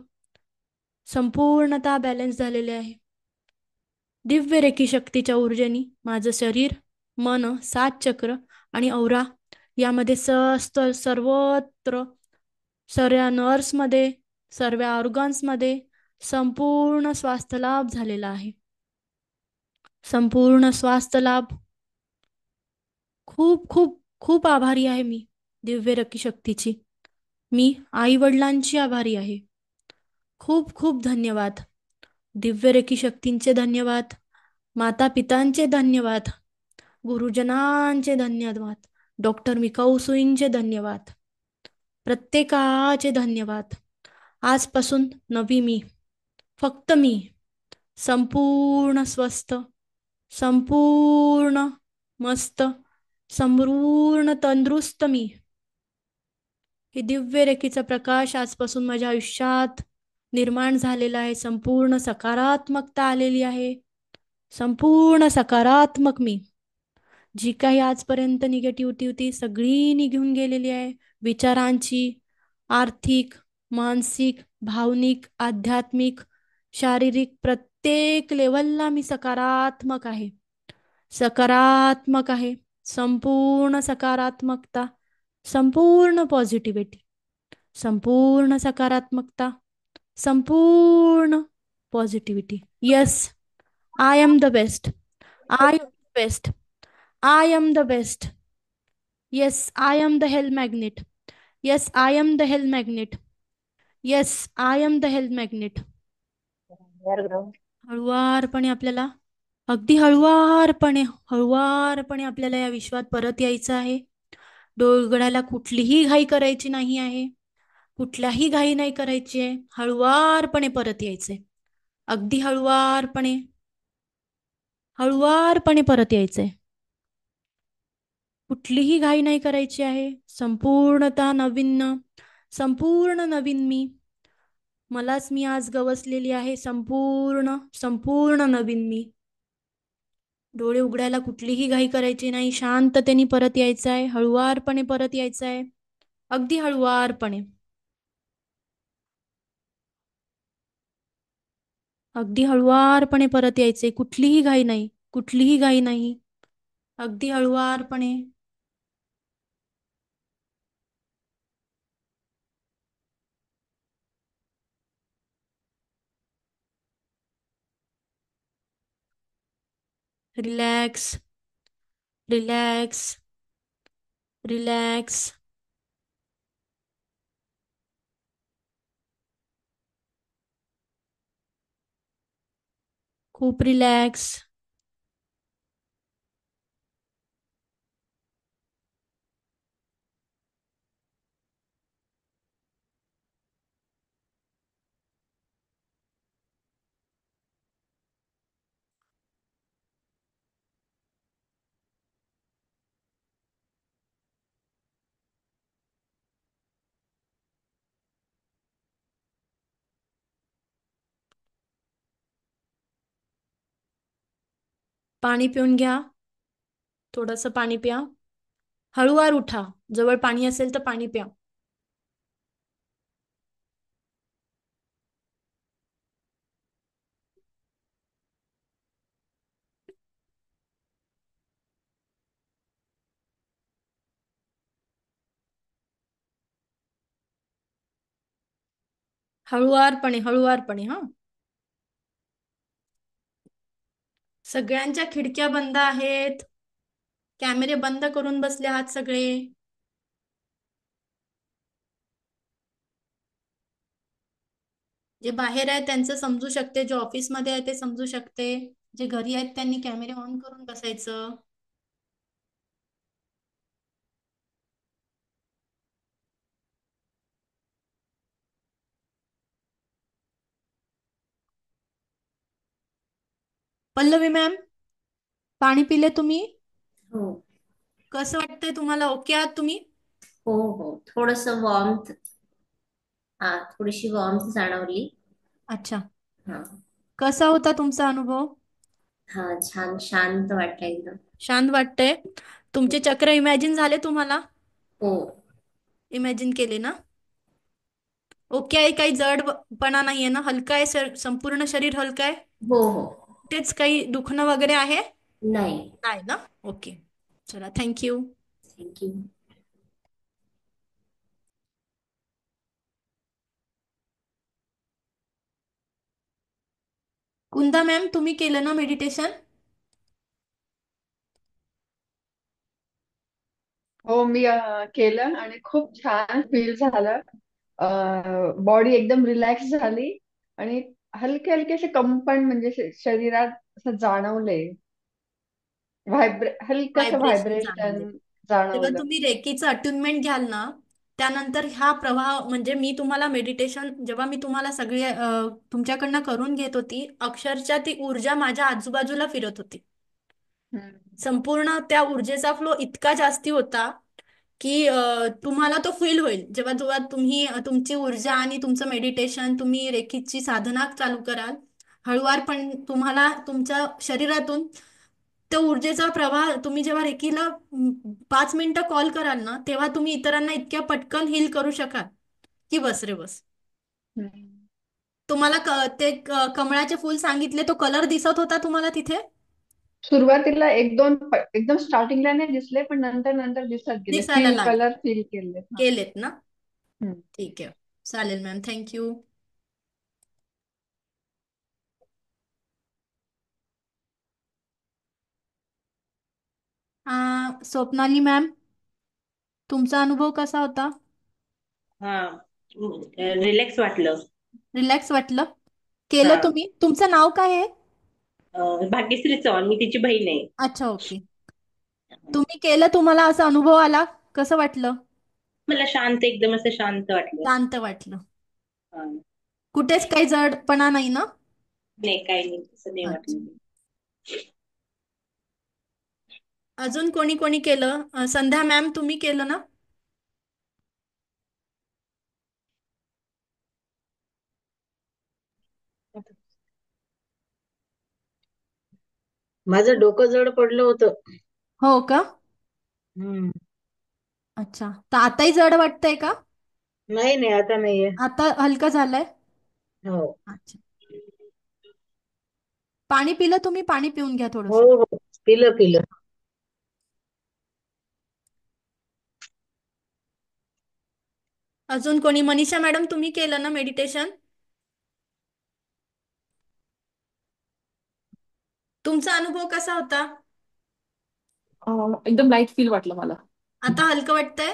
संपूर्णतः बॅलन्स झालेले आहे. दिव्य रेकी शक्तीच्या ऊर्जेने माझं शरीर, मन, 7 चक्र आणि औरा यामध्ये सर्वत्र, सर्व नर्व्समध्ये, सर्व ऑर्गन्समध्ये संपूर्ण स्वास्थ्य लाभ झालेला आहे. संपूर्ण स्वास्थ्य लाभ. खूप खूप खूप आभारी आहे मी दिव्य रेकी शक्तीची. मी आई वडिलांची आभारी आहे. खूप खूप धन्यवाद. दिव्य रेकी शक्तींचे धन्यवाद. माता पितांचे धन्यवाद. गुरुजनांचे धन्यवाद. डॉक्टर मिकाऊ सुईंचे धन्यवाद. प्रत्येकाचे धन्यवाद. आजपासून नवी मी, फक्त मी, संपूर्ण स्वस्थ, संपूर्ण मस्त, संपूर्ण तंदुरुस्त मी. हे दिव्य रेकीचा प्रकाश आजपासून माझ्या आयुष्यात निर्माण झालेला आहे. संपूर्ण सकारात्मकता आलेली आहे. संपूर्ण सकारात्मक मी. जी काही आजपर्यंत निगेटिव्हिटी होती सगळी निघून गेलेली आहे. विचारांची, आर्थिक, मानसिक, भावनिक, आध्यात्मिक, शारीरिक प्रत्येक लेवलला मी सकारात्मक आहे. सकारात्मक आहे. संपूर्ण सकारात्मकता, संपूर्ण पॉझिटिव्हिटी, संपूर्ण सकारात्मकता, संपूर्ण positivity. Yes, I am the best. I am the best. I am the best. Yes, I am the hell magnet. Yes, I am the hell magnet. Yes, I am the hell magnet. हळुवारपणे आपल्याला, अगदी हळुवारपणे, हळुवारपणे आपल्याला या विश्वात परत यायचं आहे. डोळे उघडायला कुठलीही घाई करायची नाही आहे. कुठल्याही घाई नाही करायची आहे. हळुवारपणे परत यायचंय. अगदी हळुवारपणे, हळुवारपणे परत यायचंय. कुठलीही घाई नाही करायची आहे. संपूर्णतः नवीन, संपूर्ण नवीन मी. मलाच मी आज गवसलेली आहे. संपूर्ण संपूर्ण नवीन मी. डोळे उघडायला कुठलीही घाई करायची नाही. शांततेने परत यायचं आहे. हळुवारपणे परत यायचं आहे. अगदी हळुवारपणे, अगदी हळुवारपणे परत यायचे. कुठलीही घाई नाही. कुठलीही घाई नाही. अगदी हळुवारपणे. Relax, relax, relax. खूप रिलॅक्स. पाणी पिऊन घ्या. थोडंसं पाणी प्या. हळुवार उठा. जवळ पाणी असेल तर पाणी प्या. हळुवारपणे, हळुवारपणे. हा, सगळ्यांच्या खिडक्या बंद आहेत. कॅमेरे बंद करून बसले आहात सगळे. जे बाहेर आहेत त्यांचं समजू शकते. जे ऑफिसमध्ये आहे ते समजू शकते. जे घरी आहेत त्यांनी कॅमेरे ऑन करून बसायचं. पल्लवी मॅम, पाणी पिले तुम्ही? हो कसं वाटतंय तुम्हाला? ओके आहात तुम्ही? हो हो, थोडस वॉर्मथ, हा थोडीशी वॉर्मथ जाणवली. अच्छा. हा कसा होता तुमचा अनुभव? हा, छान शांत वाटलं एकदम. शांत वाटतंय? तुमचे चक्र इमॅजिन झाले तुम्हाला? हो इमॅजिन केले ना? ओके आहे. काही जडपणा नाहीये ना? हलका आहे? संपूर्ण शरीर हलका आहे? हो हो. तेच काही दुखणं वगैरे आहे? नाही. नाही ना? ओके. चला, थँक्यू. थँक्यू. कुंदा मॅम, तुम्ही केलं ना मेडिटेशन? हो, मी केलं आणि खूप छान फील झालं. बॉडी एकदम रिलॅक्स झाली आणि हलके हलके असे कंपन म्हणजे शरीरात असं जाणवलंय. हलकस व्हायब्रेशन व्हायब्रेशन जाणवले. तेव्हा जाणवलं. तुम्ही रेकीचं अट्युनमेंट घ्याल ना, त्यानंतर हा प्रवाह, म्हणजे मी तुम्हाला मेडिटेशन जेव्हा मी तुम्हाला सगळे तुमच्याकडनं करून घेत होती, अक्षरशः ती ऊर्जा माझ्या आजूबाजूला फिरत होती. हम्म. संपूर्ण त्या ऊर्जेचा फ्लो इतका जास्ती होता की तुम्हाला तो फील होईल जेव्हा जेव्हा तुम्ही तुमची ऊर्जा आणि तुमचं मेडिटेशन तुम्ही रेखीची साधना चालू कराल. हळूवार पण तुम्हाला तुमच्या शरीरातून तो ऊर्जेचा प्रवाह तुम्ही जेव्हा रेकीला 5 मिनिटं कॉल कराल ना तेव्हा तुम्ही इतरांना इतक्या पटकन हील करू शकाल की बस रे बस. हम्म. तुम्हाला कमळाचे फूल सांगितले तो कलर दिसत होता तुम्हाला तिथे सुरुवातीला एक दोन एकदम स्टार्टिंगला नाही दिसले, पण नंतर नंतर दिसत गेले. दिसायला लागले. कलर फील केले. हा. केलेत ना. हम्म. ठीक आहे. चालेल मॅम, थँक्यू. स्वप्नाली मॅम, तुमचा अनुभव कसा होता? हा, रिलॅक्स वाटलं. रिलॅक्स वाटलं? केलं हा. तुम्ही? तुमचं नाव काय आहे? भाग्यश्री चव्हाण, मी तिची बहीण आहे. अच्छा, ओके. तुम्ही केलं, तुम्हाला असा अनुभव आला, कसं वाटलं? मला शांत, एकदम असं शांत वाटलं. शांत वाटलं. हा. कुठेच काही जडपणा नाही ना? नाही, काही नाही, तसं नाही अच्छा. वाटलं. अजून कोणी कोणी केलं? संध्या मॅम, तुम्ही केलं ना? माझं डोकं जड पडलं होतं. हो का? हम्म. अच्छा, तर आताही जड वाटतंय का? नाही नाही, आता नाहीये. आता हलकं झालंय? हो अच्छा. पाणी पिलं तुम्ही? पाणी पिऊन घ्या हो थोडस. हो, पिलं पिलं. अजून कोणी? मनीषा मॅडम, तुम्ही केलं ना मेडिटेशन? तुमचा अनुभव कसा होता? एकदम लाईट फील वाटलं मला. आता हलकं वाटतंय?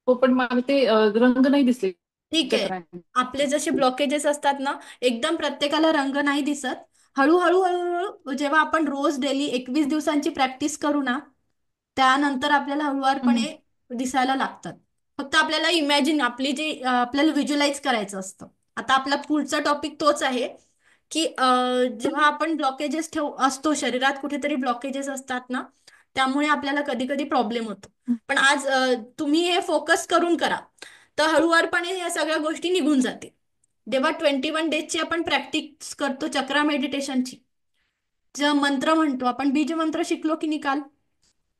हो, पण मला ते रंग नाही दिसले ठीक आहे. चक्रांचे. आपले जसे ब्लॉकेजेस असतात ना, एकदम प्रत्येकाला रंग नाही दिसत. हळूहळू हळूहळू जेव्हा आपण रोज डेली 21 दिवसांची प्रॅक्टिस करू ना, त्यानंतर आपल्याला हम्म. हळूवारपणे दिसायला लागतात. फक्त आपल्याला इमॅजिन आपली जी आपल्याला व्हिज्युअलाइज करायचं असतं. आता आपला पुढचा टॉपिक तोच आहे की जेव्हा आपण ब्लॉकेजेस असतो शरीरात, कुठेतरी ब्लॉकेजेस असतात ना, त्यामुळे आपल्याला कधी कधी प्रॉब्लेम होतो. पण आज तुम्ही हे फोकस करून करा, तर हळूवारपणे या सगळ्या गोष्टी निघून जातील. जेव्हा 21 डेजची आपण प्रॅक्टिस करतो चक्रा मेडिटेशनची, जे मंत्र म्हणतो आपण, बीज मंत्र शिकलो की निकाल,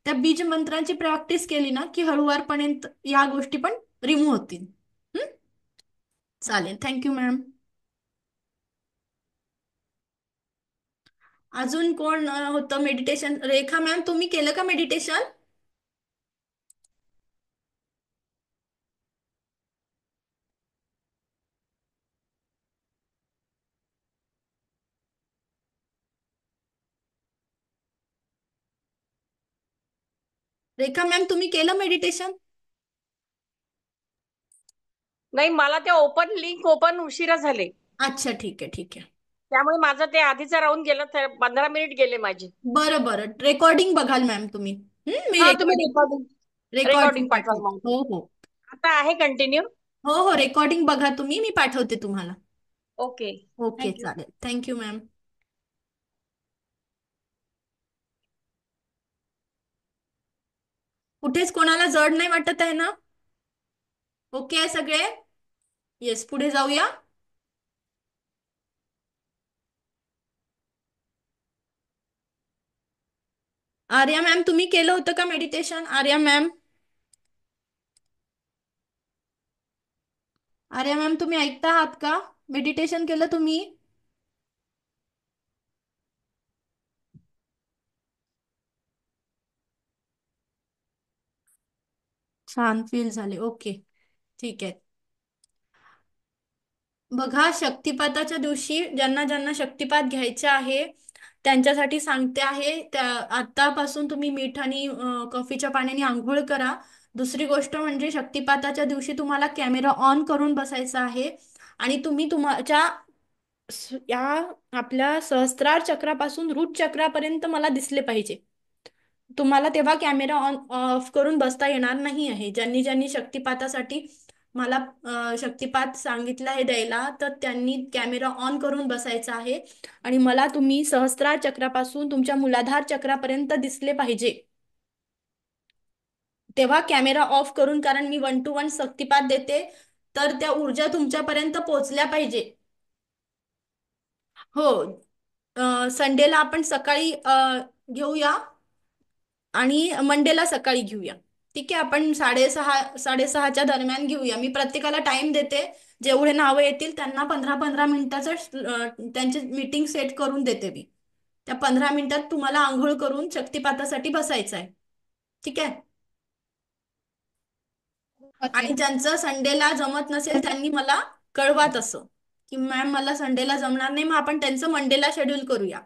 त्या बीज मंत्रांची प्रॅक्टिस केली ना की हळूवारपणे या गोष्टी पण रिमूव्ह होतील. हं? चालेल, थँक्यू मॅम. अजून कोण होतं मेडिटेशन? रेखा मॅम, तुम्ही केलं का मेडिटेशन? रेखा मॅम, तुम्ही केलं मेडिटेशन? नाही, मला ते ओपन लिंक ओपन उशिरा झाले, अच्छा, ठीक आहे, ठीक आहे. त्यामुळे माझं ते आधीचं राहून गेलं, तर 15 मिनिट गेले माझे. बरं बरं, रेकॉर्डिंग बघाल मॅम तुम्ही. मी हा, तुम्ही रेकॉर्डिंग रेकॉर्डिंग रेकॉर्डिंग रेकॉर्डिंग पाठवाल पाठवते. मला. हो हो. आता आहे कंटिन्यू. हो हो, रेकॉर्डिंग बघा तुम्ही, मी पाठवते तुम्हाला. Okay, okay, thank you. चालेल, थँक्यू मॅम. कुठेच कोणाला जड नाही वाटत आहे ना? ओके आहे सगळे? येस, पुढे जाऊया. आर्या मॅम, तुम्ही केलं होतं का meditation? Arya ma'am, Arya ma'am, तुम्ही ऐकता आहात का? मेडिटेशन केलं तुम्ही? छान फील झाले. ओके, ठीक आहे. बघा, शक्तिपाताच्या दिवशी ज्यांना ज्यांना शक्तिपात घ्यायचा आहे त्यांच्यासाठी सांगते आहे, आतापासून तुम्ही मीठ आणि कॉफीच्या पाण्याने आंघोळ करा. दुसरी गोष्ट म्हणजे शक्तिपाताच्या दिवशी तुम्हाला कॅमेरा ऑन करून बसायचा आहे आणि तुम्ही तुमच्या या आपल्या सहस्त्रार चक्रापासून रूट चक्रापर्यंत मला दिसले पाहिजे. तुम्हाला तेव्हा कॅमेरा ऑन ऑफ करून बसता येणार नाही आहे. ज्यांनी ज्यांनी शक्तिपातासाठी मला शक्तिपात सांगितलं आहे द्यायला, तर त्यांनी कॅमेरा ऑन करून बसायचा आहे आणि मला तुम्ही सहस्त्रार चक्रापासून तुमच्या मूलाधार चक्रापर्यंत दिसले पाहिजे. तेव्हा कॅमेरा ऑफ करून, कारण मी 1 to 1 शक्तिपात देते, तर त्या ऊर्जा तुमच्यापर्यंत पोहोचल्या पाहिजे. हो. संडेला आपण सकाळी घेऊया आणि मंडेला सकाळी घेऊया. ठीक आहे, आपण 6:30 दरम्यान घेऊया. मी प्रत्येकाला टाइम देते. जेवढे नावं येतील त्यांना 15-15 मिनिटाचं त्यांची मीटिंग सेट करून देते मी. त्या 15 मिनिटात तुम्हाला आंघोळ करून शक्तिपातासाठी बसायचं आहे. ठीक आहे. आणि ज्यांचं संडेला जमत नसेल त्यांनी मला कळवा तसं, की मॅम मला संडेला जमणार नाही, मग आपण त्यांचं मंडेला शेड्यूल करूया.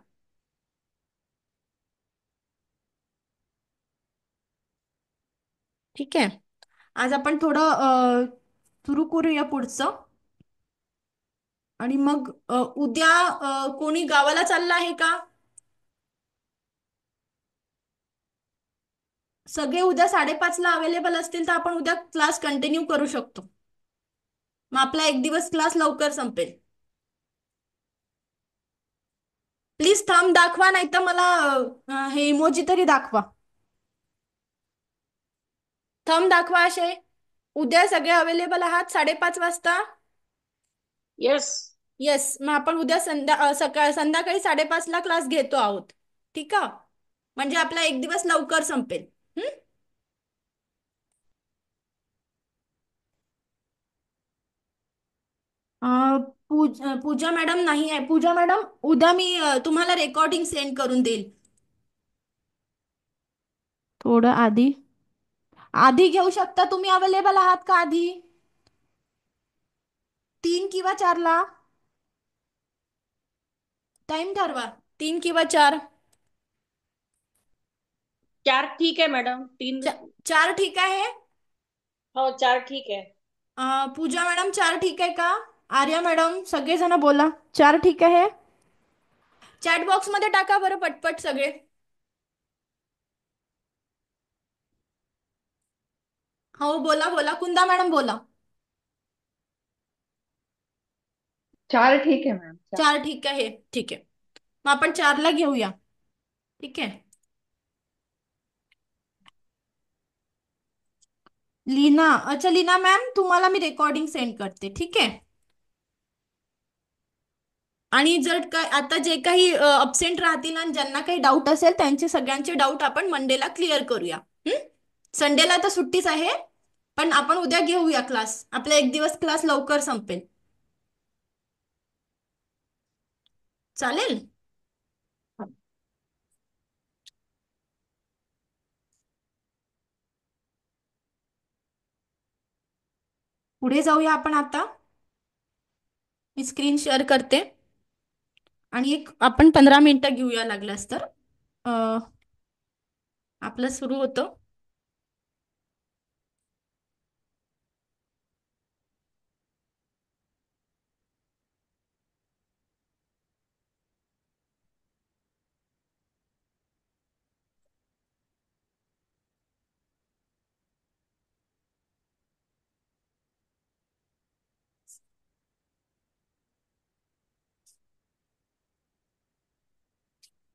ठीक आहे. आज आपण थोडं सुरू करूया पुढचं. आणि मग उद्या कोणी गावाला चाललं आहे का? सगळे उद्या 5:30ला अवेलेबल असतील तर आपण उद्या क्लास कंटिन्यू करू शकतो. मग आपला एक दिवस क्लास लवकर संपेल. प्लीज थंब दाखवा, नाही तर मला हे इमोजी तरी दाखवा. थंब दाखवा असे. उद्या सगळे अवेलेबल आहात 5:30 वाजता? येस. येस. मग आपण उद्या संध्याकाळी 5:30ला क्लास घेतो आहोत. ठीक आहे, म्हणजे आपला एक दिवस लवकर संपेल. हम्म? पूजा मॅडम नाही आहे. पूजा मॅडम उद्या मी तुम्हाला रेकॉर्डिंग सेंड करून देईल. थोडं आधी आधी घेऊ शकता तुम्ही. अवेलेबल आहात का आधी? 3 किंवा 4ला टाइम ठरवा. 3 किंवा 4. 4 ठीक आहे मॅडम. 3. 4 ठीक आहे. हो, 4 ठीक आहे. पूजा मॅडम 4 ठीक आहे का? आर्या मॅडम सगळेजण बोला, 4 ठीक आहे. चॅट बॉक्स मध्ये टाका बरं पटपट सगळे. हो बोला बोला, कुंदा मॅडम बोला. 4 ठीक आहे मॅम. 4 ठीक आहे. ठीक आहे, मग आपण 4ला घेऊया. ठीक आहे. लीना, अच्छा लीना मॅम तुम्हाला मी रेकॉर्डिंग सेंड करते. ठीक आहे. आणि जर काय आता जे काही अब्सेंट राहतील आणि ज्यांना काही डाऊट असेल त्यांचे सगळ्यांचे डाऊट आपण मंडेला क्लिअर करूया. संडेला तर सुट्टीच आहे, पण आपण उद्या घेऊया क्लास. आपला एक दिवस क्लास लवकर संपेल. चालेल. पुढे जाऊया आपण आता. मी स्क्रीन शेअर करते आणि एक आपण 15 मिनिटं घेऊया लागल्यास तर. आपलं सुरू होतं.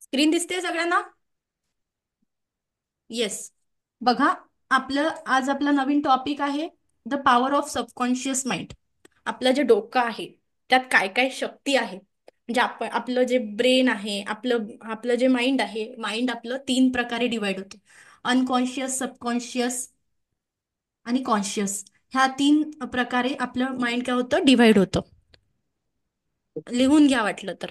स्क्रीन दिसते सगळ्यांना? येस. बघा, आज आपला नवीन टॉपिक आहे the power of subconscious mind. आपलं जे डोकं आहे त्यात काय काय शक्ती आहे. म्हणजे आपलं जे ब्रेन आहे, आपलं आपलं जे माइंड आहे, माइंड आपलं 3 प्रकारे डिवाइड होते. अनकॉन्शियस, सबकॉन्शियस आणि कॉन्शियस. ह्या 3 प्रकारे आपलं माइंड काय होतं, डिवाइड होतं. लिहून घ्या वाटलं तर.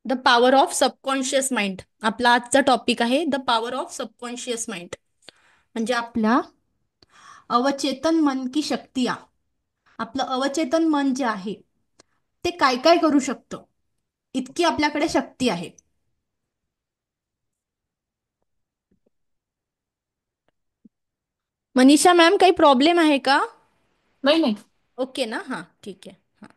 The power of subconscious mind आपला आजचा टॉपिक आहे. The power of subconscious mind म्हणजे आपल्या अवचेतन मन की शक्ती. आपलं अवचेतन मन जे आहे ते काय काय करू शकतं, इतकी आपल्याकडे शक्ती आहे. मनीषा मॅम काही प्रॉब्लेम आहे का? नाही नाही. ओके ना. हां ठीक आहे. हां,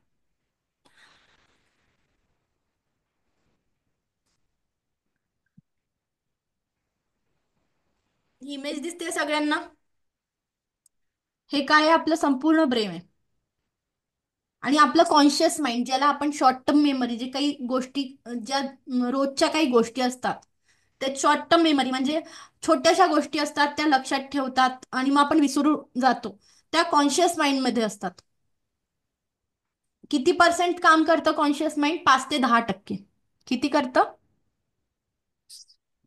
इमेज दिसते सगळ्यांना? हे काय आहे, आपलं संपूर्ण ब्रेन आहे. आणि आपलं कॉन्शियस माइंड ज्याला आपण शॉर्ट टर्म मेमरी, जे काही गोष्टी ज्या रोजच्या काही गोष्टी असतात ते शॉर्ट टर्म मेमरी म्हणजे छोट्याशा गोष्टी असतात त्या लक्षात ठेवतात आणि मग आपण विसरू जातो, त्या कॉन्शियस माइंडमध्ये असतात. किती पर्सेंट काम करतं कॉन्शियस माइंड? 5 ते 10%. किती करतं?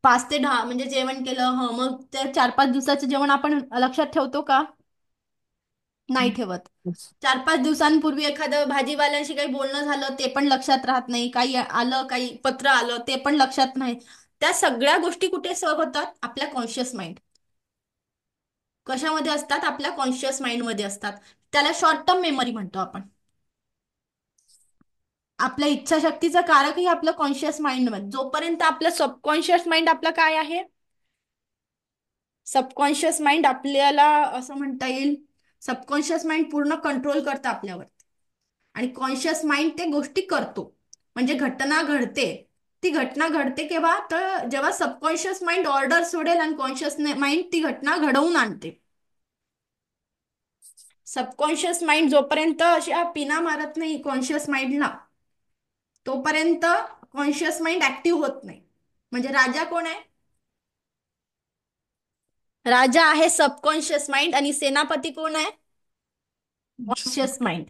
5 ते 10. म्हणजे जेवण केलं, मग ते 4-5 दिवसाचं जेवण आपण लक्षात ठेवतो का? नाही ठेवत. 4-5 दिवसांपूर्वी एखादं भाजीवाल्यांशी काही बोलणं झालं ते पण लक्षात राहत नाही, काही आलं, काही पत्र आलं ते पण लक्षात नाही. त्या सगळ्या गोष्टी कुठे सेव्ह होतात? आपल्या कॉन्शियस माइंड. कशामध्ये असतात? आपल्या कॉन्शियस माइंड मध्ये असतात. त्याला शॉर्ट टर्म मेमरी म्हणतो आपण. आपल्या इच्छाशक्तीचं कारकही आपलं कॉन्शियस माइंड मध्ये. जोपर्यंत आपलं सबकॉन्शियस माइंड आपलं काय आहे? सबकॉन्शियस माइंड आपल्याला असं म्हणता येईल, सबकॉन्शियस माइंड पूर्ण कंट्रोल करतं आपल्यावर आणि कॉन्शियस माइंड ते गोष्टी करतो. म्हणजे घटना घडते, ती घटना घडते केव्हा? तर जेव्हा सबकॉन्शियस माइंड ऑर्डर सोडेल आणि कॉन्शियस माइंड ती घटना घडवून आणते. सबकॉन्शियस माइंड जोपर्यंत अशा पिना मारत नाही कॉन्शियस माइंडला, तोपर्यंत कॉन्शियस माइंड ऍक्टिव्ह होत नाही. म्हणजे राजा कोण आहे? राजा आहे सबकॉन्शियस माइंड आणि सेनापती कोण आहे? Conscious mind.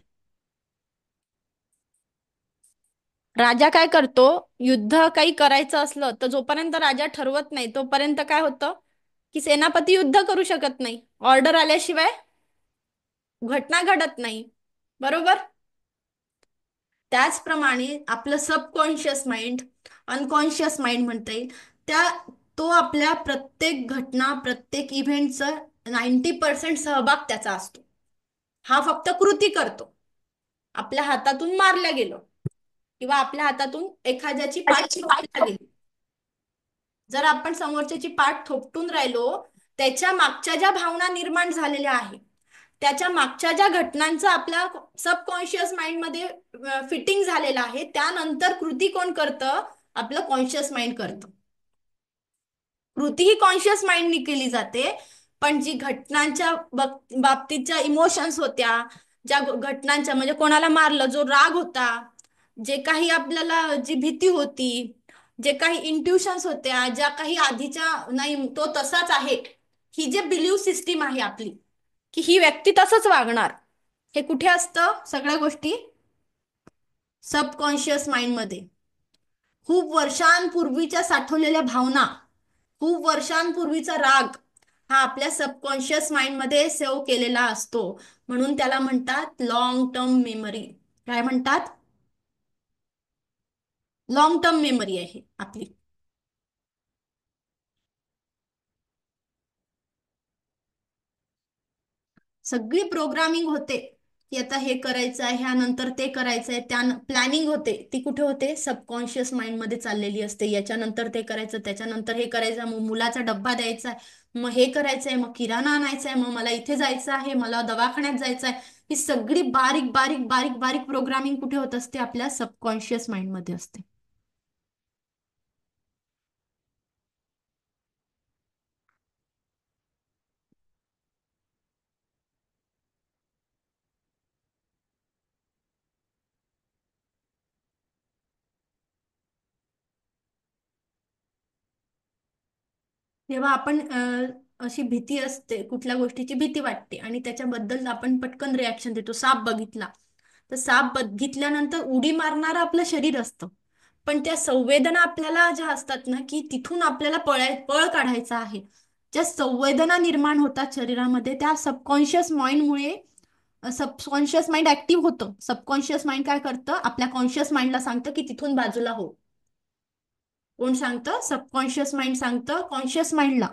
राजा काय करतो? युद्ध काही करायचं असलं तर जोपर्यंत राजा ठरवत नाही तोपर्यंत काय होतं की सेनापती युद्ध करू शकत नाही. ऑर्डर आल्याशिवाय घटना घडत नाही. बरोबर? त्याचप्रमाणे आपलं सबकॉन्शियस माइंड, अनकॉन्शियस माइंड म्हणता येईल, त्या तो आपल्या प्रत्येक घटना, प्रत्येक इव्हेंटचं 90% सहभाग त्याचा असतो. हा फक्त कृती करतो. आपल्या हातातून मारल्या गेलं किंवा आपल्या हातातून एखाद्याची पाठ कापल्या गेली, जर आपण समोरच्याची पाठ थोपटून राहिलो, त्याच्या मागच्या ज्या भावना निर्माण झालेल्या आहेत, त्याच्या मागच्या ज्या घटनांचा आपल्या सबकॉन्शियस माइंड मध्ये फिटिंग झालेलं आहे, त्यानंतर कृती कोण करतं? आपलं कॉन्शियस माइंड करतं. कृती ही कॉन्शियस माइंडनी केली जाते, पण जी घटनांच्या बाबतीतच्या इमोशन्स होत्या, ज्या घटनांच्या म्हणजे कोणाला मारलं, जो राग होता, जे काही आपल्याला जी भीती होती, जे काही इंट्युशन्स होत्या, ज्या काही आधीच्या नाही तो तसाच आहे, ही जे बिलीव्ह सिस्टीम आहे आपली की ही व्यक्ती तसंच वागणार, हे कुठे असतं? सगळ्या गोष्टी सबकॉन्शियस माइंडमध्ये. खूप वर्षांपूर्वीच्या साठवलेल्या भावना, खूप वर्षांपूर्वीचा राग हा आपल्या सबकॉन्शियस माइंडमध्ये सेव्ह केलेला असतो. म्हणून त्याला म्हणतात लॉंग टर्म मेमरी. काय म्हणतात? लॉंग टर्म मेमरी आहे आपली. सगळी प्रोग्रामिंग होते की आता हे करायचं आहे, ह्यानंतर ते करायचं आहे, त्या प्लॅनिंग होते, ती कुठे होते? सबकॉन्शियस माइंड मध्ये चाललेली असते. याच्यानंतर ते करायचं, त्याच्यानंतर हे करायचं, मग मुलाचा डब्बा द्यायचा आहे, मग हे करायचंय, मग किराणा आणायचा आहे, मग मला इथे जायचं आहे, मला दवाखान्यात जायचं आहे. ही सगळी बारीक बारीक बारीक बारीक प्रोग्रामिंग कुठे होत असते? आपल्या सबकॉन्शियस माइंड मध्ये असते. जेव्हा आपण अशी भीती असते, कुठल्या गोष्टीची भीती वाटते आणि त्याच्याबद्दल आपण पटकन रिॲक्शन देतो. साप बघितला तर साप बघितल्यानंतर उडी मारणारं आपलं शरीर असतं, पण त्या संवेदना आपल्याला ज्या असतात ना की तिथून आपल्याला पळ काढायचा आहे, ज्या संवेदना निर्माण होतात शरीरामध्ये, त्या सबकॉन्शियस माइंडमुळे सबकॉन्शियस माइंड ऍक्टिव्ह होतं. सबकॉन्शियस माइंड काय करतं? आपल्या कॉन्शियस माइंडला सांगतं की तिथून बाजूला हो. कोण सांगतं? सबकॉन्शियस माइंड सांगतं कॉन्शियस माइंडला.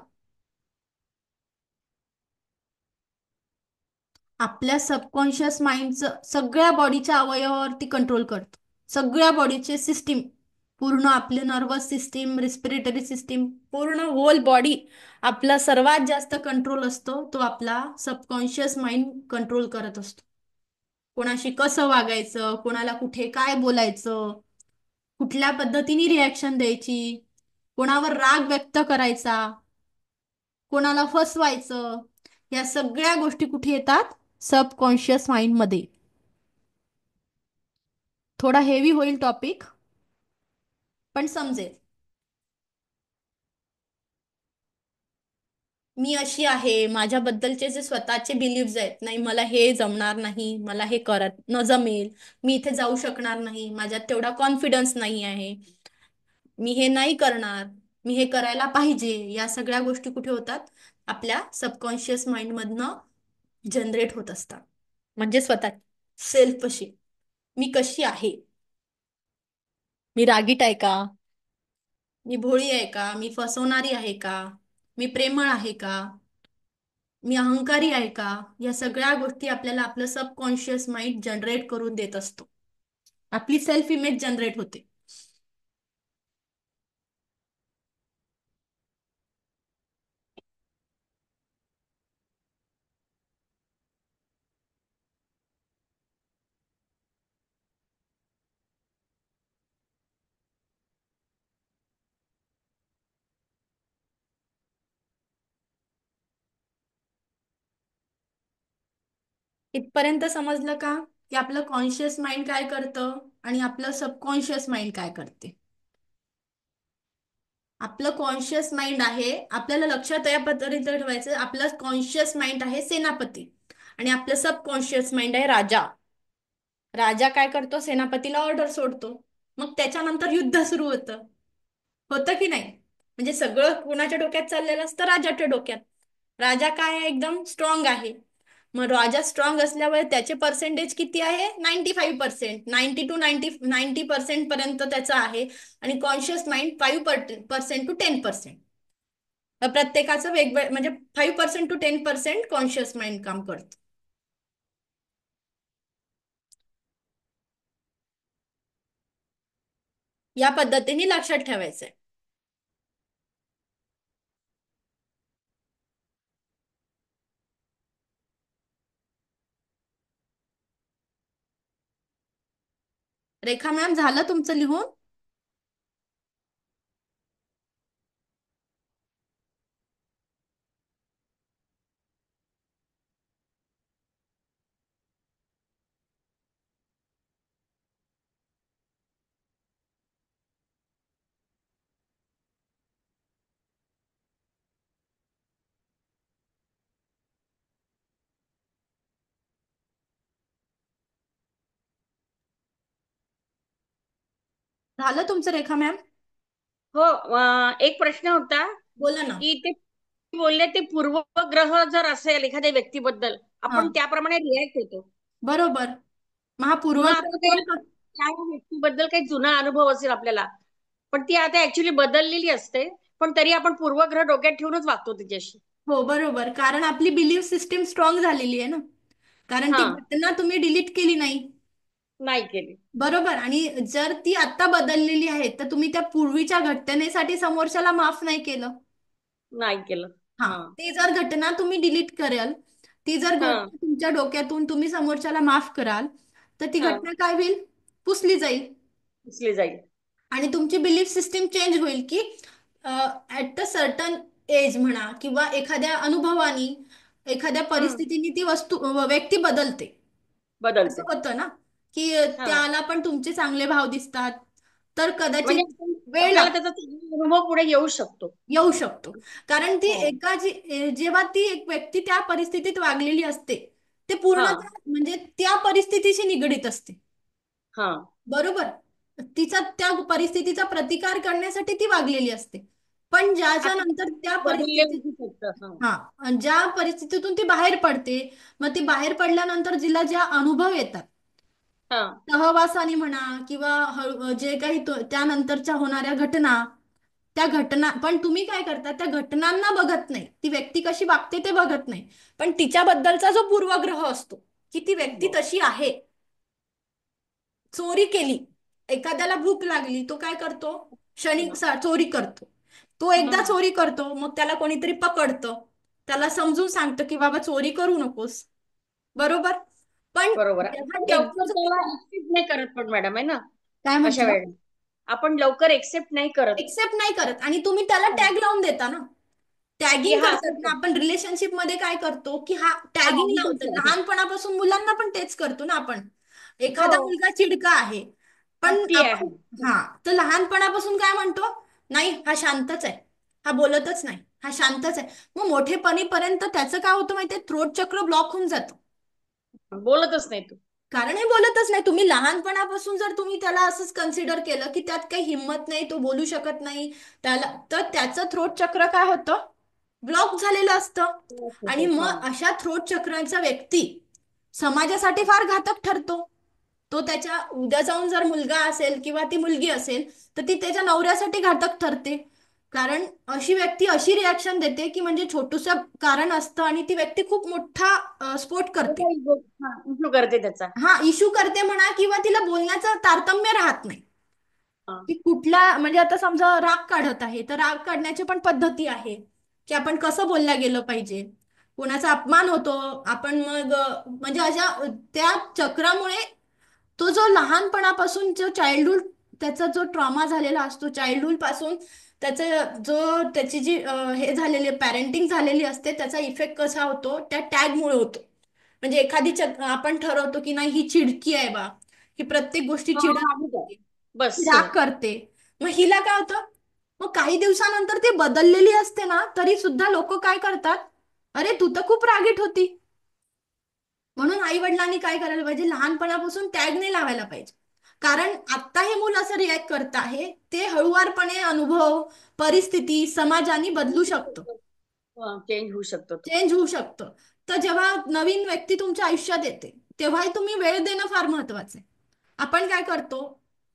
आपल्या सबकॉन्शियस माइंडचं सगळ्या बॉडीच्या अवयवावरती कंट्रोल करतो. सगळ्या बॉडीचे सिस्टीम, पूर्ण आपले नर्वस सिस्टीम, रिस्पिरेटरी सिस्टीम, पूर्ण होल बॉडी आपला सर्वात जास्त कंट्रोल असतो तो आपला सबकॉन्शियस माइंड कंट्रोल करत असतो. कोणाशी कसं वागायचं, कोणाला कुठे काय बोलायचं, कुठल्या पद्धतीने रिॲक्शन द्यायची, कोणावर राग व्यक्त करायचा, कोणाला फसवायचं, या सगळ्या गोष्टी कुठे येतात? सबकॉन्शियस माइंड मध्ये. थोडा हेवी होईल टॉपिक, पण समजेल. मी अशी आहे, माझ्याबद्दलचे जे स्वतःचे बिलीव्स आहेत, नाही मला हे जमणार नाही, मला हे करत न जमेल, मी इथे जाऊ शकणार नाही, माझ्यात तेवढा कॉन्फिडन्स नाही आहे, मी हे नाही करणार, मी हे करायला पाहिजे, या सगळ्या गोष्टी कुठे होतात? आपल्या सबकॉन्शियस माइंड मधनं जनरेट होत असतात. म्हणजे स्वतः सेल्फशी मी कशी आहे, मी रागीट आहे का, मी भोळी आहे का, मी फसवणारी आहे का, मी प्रेमळ आहे का, मी अहंकारी आहे का, या सगळ्या गोष्टी आपल्याला आपलं सबकॉन्शियस माइंड जनरेट करून देत असतो. आपली सेल्फ इमेज जनरेट होते. इथपर्यंत समजलं का की आपलं कॉन्शियस माइंड काय करतं आणि आपलं सबकॉन्शियस माइंड काय करते? आपलं कॉन्शियस माइंड आहे, आपल्याला लक्षात या पद्धतीने ठेवायचं, आपलं कॉन्शियस माइंड आहे सेनापती आणि आपलं सबकॉन्शियस माइंड आहे राजा. राजा काय करतो? सेनापतीला ऑर्डर सोडतो, मग त्याच्यानंतर युद्ध सुरू होतं. होतं की नाही? म्हणजे सगळं कोणाच्या डोक्यात चाललेलं असतं? राजाच्या डोक्यात. राजा काय आहे? एकदम स्ट्रॉंग आहे. मग राजा स्ट्रॉंग असल्यामुळे त्याचे पर्सेंटेज किती आहे? 95%. 90% पर्यंत त्याचं आहे आणि कॉन्शियस माइंड 5% टू 10%. प्रत्येकाचं वेगवेगळं म्हणजे 5% टू 10% कॉन्शियस माइंड काम करतं. या पद्धतीने लक्षात ठेवायचंय. रेखा मॅम, झालं तुमचं लिहून? झालं तुमचं रेखा मॅम? हो. एक प्रश्न होता बोला ना. की ते बोलले ते पूर्वग्रह जर असेल एखाद्या व्यक्तीबद्दल हा, आपण त्याप्रमाणे रिॲक्ट होतो. बरोबर. मग हा मग आता पूर्वग्रह ते कोण त्या व्यक्तीबद्दल काही जुना अनुभव असेल आपल्याला, पण ती आता ऍक्च्युली बदललेली असते, पण तरी आपण पूर्वग्रह डोक्यात ठेवूनच वागतो तिच्याशी. हो, बरोबर. कारण आपली बिलीफ सिस्टीम स्ट्रॉंग झालेली आहे ना. कारण ती हा, घटना तुम्ही डिलीट केली नाही. नाही केली. बरोबर. आणि जर ती आता बदललेली आहे तर तुम्ही त्या पूर्वीच्या घटनेसाठी समोरच्याला माफ नाही केलं. नाही केलं. हा, हा. ती जर घटना तुम्ही डिलीट कराल, ती जर हा. घटना तुमच्या डोक्यातून तुम्ही समोरच्याला माफ कराल, तर ती हा. घटना काय होईल? पुसली जाईल. दिसली जाईल. आणि तुमची बिलीफ सिस्टीम चेंज होईल की ऍट अ सर्टन एज म्हणा किंवा एखाद्या अनुभवानी, एखाद्या हम्म. परिस्थितीने ती व्यक्ती बदलते. असं बदलते. होतं ना की हा, त्याला पण तुमचे चांगले भाव दिसतात, तर म्हणजे कदाचित वेळ आपल्याला लागतो, त्याचा चांगला अनुभव पुढे येऊ शकतो. येऊ शकतो. कारण ती हो. जेव्हा ती एक व्यक्ती त्या परिस्थितीत वागलेली असते, ते हा. पूर्णतः म्हणजे त्या परिस्थितीशी निगडीत असते. हा. बरोबर. तिचा त्या परिस्थितीचा प्रतिकार करण्यासाठी ती वागलेली असते. पण ज्याच्या आता नंतर त्या बदलले परिस्थितीत, होऊ शकतं. हा. हा, आणि ज्या परिस्थितीतून ती बाहेर पडते, मग ती बाहेर पडल्यानंतर जिला ज्या अनुभव येतात, हा. सहवासाने म्हणा किंवा जे काही त्यानंतरच्या होणाऱ्या घटना, त्या घटना पण तुम्ही काय करता? त्या घटनांना बघत नाही, ती व्यक्ती कशी वागते ते बघत नाही, पण तिच्याबद्दलचा जो पूर्वग्रह असतो की ती व्यक्ती हो. तशी आहे. चोरी केली, एखाद्याला भूक लागली, तो काय करतो? चोरी करतो. तो एकदा हम्म. चोरी करतो, मग त्याला कोणीतरी पकडतं, त्याला समजून सांगतं की बाबा चोरी करू नकोस. बरोबर. पण बरोबर. जेव्हा आपण लवकर त्याचं त्याला एक्सेप्ट नाही करत पण मॅडम आहे ना, काय अशा म्हटलं? वेळेला आपण लवकर एक्सेप्ट नाही करत. एक्सेप्ट नाही करत आणि तुम्ही त्याला हं. टॅग लावून देता ना. की टॅगिंग हा करतात असंच ना आहे. आपण रिलेशनशिप मध्ये, काय करतो की हा हा, टॅगिंग असंच लावतो. आहे. लहानपणापासून मुलांना पण तेच करतो ना आपण. हो, एखादा मुलगा चिडका आहे, पण हट्टी आहे. आपण, हा, तर लहानपणापासून काय म्हणतो? नाही, हा शांतच आहे, हा बोलतच नाही, हा शांतच आहे. मग मोठेपणीपर्यंत त्याचं काय होतं माहितीये, थ्रोट चक्र ब्लॉक होऊन जातं. बोलतच नाही तू. कारण हे बोलतच नाही. तुम्ही लहानपणापासून जर तुम्ही त्याला असंच कन्सिडर केलं की त्यात काही हिंमत नाही, तो बोलू शकत नाही, त्याला तर त्याचं थ्रोट चक्र काय होतं, ब्लॉक झालेलं असतं. आणि हा. मग अशा थ्रोट चक्रांचा व्यक्ती समाजासाठी फार घातक ठरतो. तो त्याच्या उद्या जाऊन जर मुलगा असेल किंवा ती मुलगी असेल तर ती त्याच्या नवऱ्यासाठी घातक ठरते. कारण अशी व्यक्ती अशी रिॲक्शन देते की म्हणजे छोटूस कारण असतं आणि ती व्यक्ती खूप मोठा स्फोट करते. इश्यू करते त्याचा. हा, इशू करते म्हणा, किंवा तिला बोलण्याचं तारतम्य राहत नाही. हा. की कुठला म्हणजे आता समजा राग काढत आहे तर राग काढण्याची पण पद्धती आहे की आपण कसं बोलल्या गेलं पाहिजे. कोणाचा अपमान होतो आपण मग म्हणजे अशा त्या चक्रामुळे तो जो लहानपणापासून जो चाइल्डहुड त्याचा जो ट्रॉमा झालेला असतो, चाइल्डहुड पासून त्याचं जो त्याची जी हे झालेली पॅरेंटिंग झालेली असते त्याचा इफेक्ट कसा होतो, त्या टॅगमुळे होतो. म्हणजे एखादी आपण ठरवतो की नाही ही चिडकी आहे बा, ही प्रत्येक गोष्टी चिडत रागीट आहे. असते, बस. राग करते. मग हिला काय होतं, मग काही दिवसानंतर ती बदललेली असते ना तरी सुद्धा लोक काय करतात, अरे तू तर खूप रागीट होती. म्हणून आई वडिलांनी काय करायला पाहिजे, लहानपणापासून टॅग नाही लावायला पाहिजे. कारण आता हे मूल असं रिॲक्ट करत आहे, ते हळुवारपणे अनुभव, परिस्थिती, समाजाने बदलू शकतं, चेंज होऊ शकतो तो. चेंज होऊ शकतं. तर जेव्हा नवीन व्यक्ती तुमच्या आयुष्यात येते तेव्हाही तुम्ही वेळ देणं फार महत्वाचं आहे. आपण काय करतो,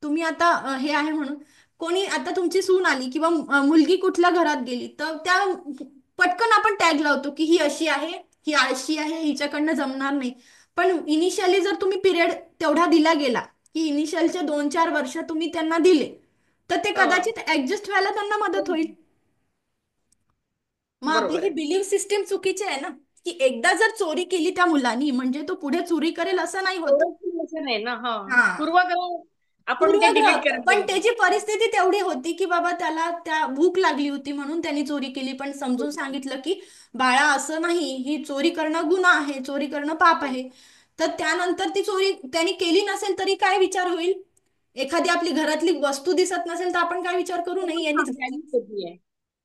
तुम्ही आता हे आहे म्हणून कोणी आता तुमची सून आली किंवा मुलगी कुठल्या घरात गेली तर त्या पटकन आपण टॅग लावतो की ही अशी आहे, ही आळशी आहे, हिच्याकडनं जमणार नाही. पण इनिशियली जर तुम्ही पिरियड तेवढा दिला गेला की इनिशियलचे 2-4 वर्ष तुम्ही त्यांना दिले तर ते कदाचित ऍडजस्ट व्हायला त्यांना मदत होईल. मग आपली बरोबर ही आहे. बिलीव्ह सिस्टीम चुकीची आहे ना, की एकदा जर चोरी केली त्या मुलांनी म्हणजे तो पुढे चोरी करेल असं नाही होत. असं नाही ना. हा. हा, पूर्वग्रह आपण ते पूर्वग्रह डिलीट होतं. करत पण गेलो. त्याची परिस्थिती तेवढी होती की बाबा त्याला त्या भूक लागली होती म्हणून त्यांनी चोरी केली, पण समजून सांगितलं की बाळा असं नाही, ही चोरी करणं गुन्हा आहे, चोरी करणं पाप आहे. तर त्यानंतर ती चोरी त्यांनी केली नसेल तरी काय विचार होईल, एखादी आपली घरातली वस्तू दिसत नसेल तर आपण काय विचार करू, नाही यांनीच घेतली. व्हॅल्यू होती आहे.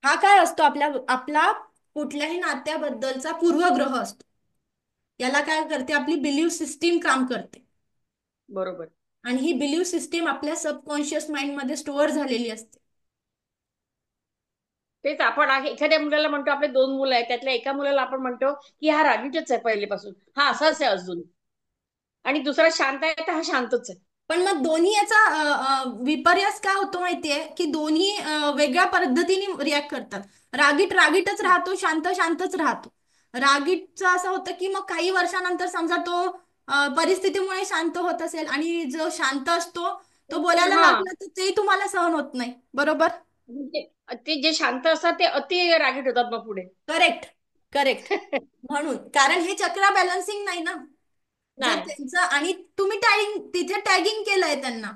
हा काय असतो, आपल्या आपला कुठल्याही नात्याबद्दलचा पूर्वग्रह असतो. याला काय करते, आपली बिलीव्ह सिस्टीम काम करते. बरोबर. आणि ही बिलीव्ह सिस्टीम आपल्या सबकॉन्शियस माइंड मध्ये स्टोअर झालेली असते. तेच आपण आहे एखाद्या मुलाला म्हणतो, आपले 2 मुलं आहेत त्यातल्या एका मुलाला आपण म्हणतो की हा रागीटच आहे पहिलेपासून, हा असाच आहे अजून, आणि दुसरा शांत आहे तर हा शांतच आहे. पण मग दोन्ही याचा विपर्यास काय होतो माहितीये, की दोन्ही वेगळ्या पद्धतीने रिॲक्ट करतात. रागीट रागीटच राहतो, शांत शांतच राहतो. रागीटचं असं होतं की मग काही वर्षानंतर समजा तो परिस्थितीमुळे शांत होत असेल आणि जो शांत असतो तो बोलायला हा. लागला तर ते तुम्हाला सहन होत नाही. बरोबर. म्हणजे ते जे शांत असतात ते अति रागीट होतात मग पुढे. Correct, correct. म्हणून कारण हे चक्र बॅलन्सिंग नाही ना. जर नाही. त्यांचं आणि तुम्ही तिथे टॅगिंग केलंय त्यांना.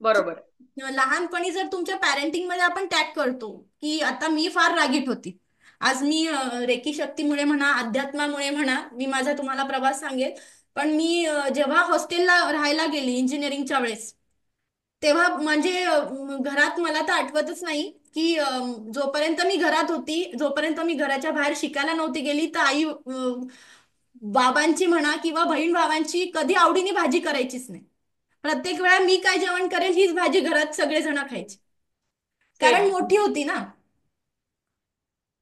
बरोबर. लहानपणी जर तुमच्या पॅरेंटिंग मध्ये आपण टॅग करतो की आता मी फार रागीट होती, आज मी रेकी शक्तीमुळे म्हणा, अध्यात्मामुळे म्हणा, मी माझा तुम्हाला प्रवास सांगेल. पण मी जेव्हा हॉस्टेलला राहायला गेली इंजिनिअरिंगच्या वेळेस, तेव्हा म्हणजे घरात मला तर आठवतच नाही की जोपर्यंत मी घरात होती, जोपर्यंत मी घराच्या बाहेर शिकायला नव्हती गेली तर आई बाबांची म्हणा किंवा बहीण भावांची कधी आवडीने भाजी करायचीच नाही. प्रत्येक वेळा मी काय जेवण करेल हीच भाजी घरात सगळेजण खायची, कारण सेम. मोठी होती ना.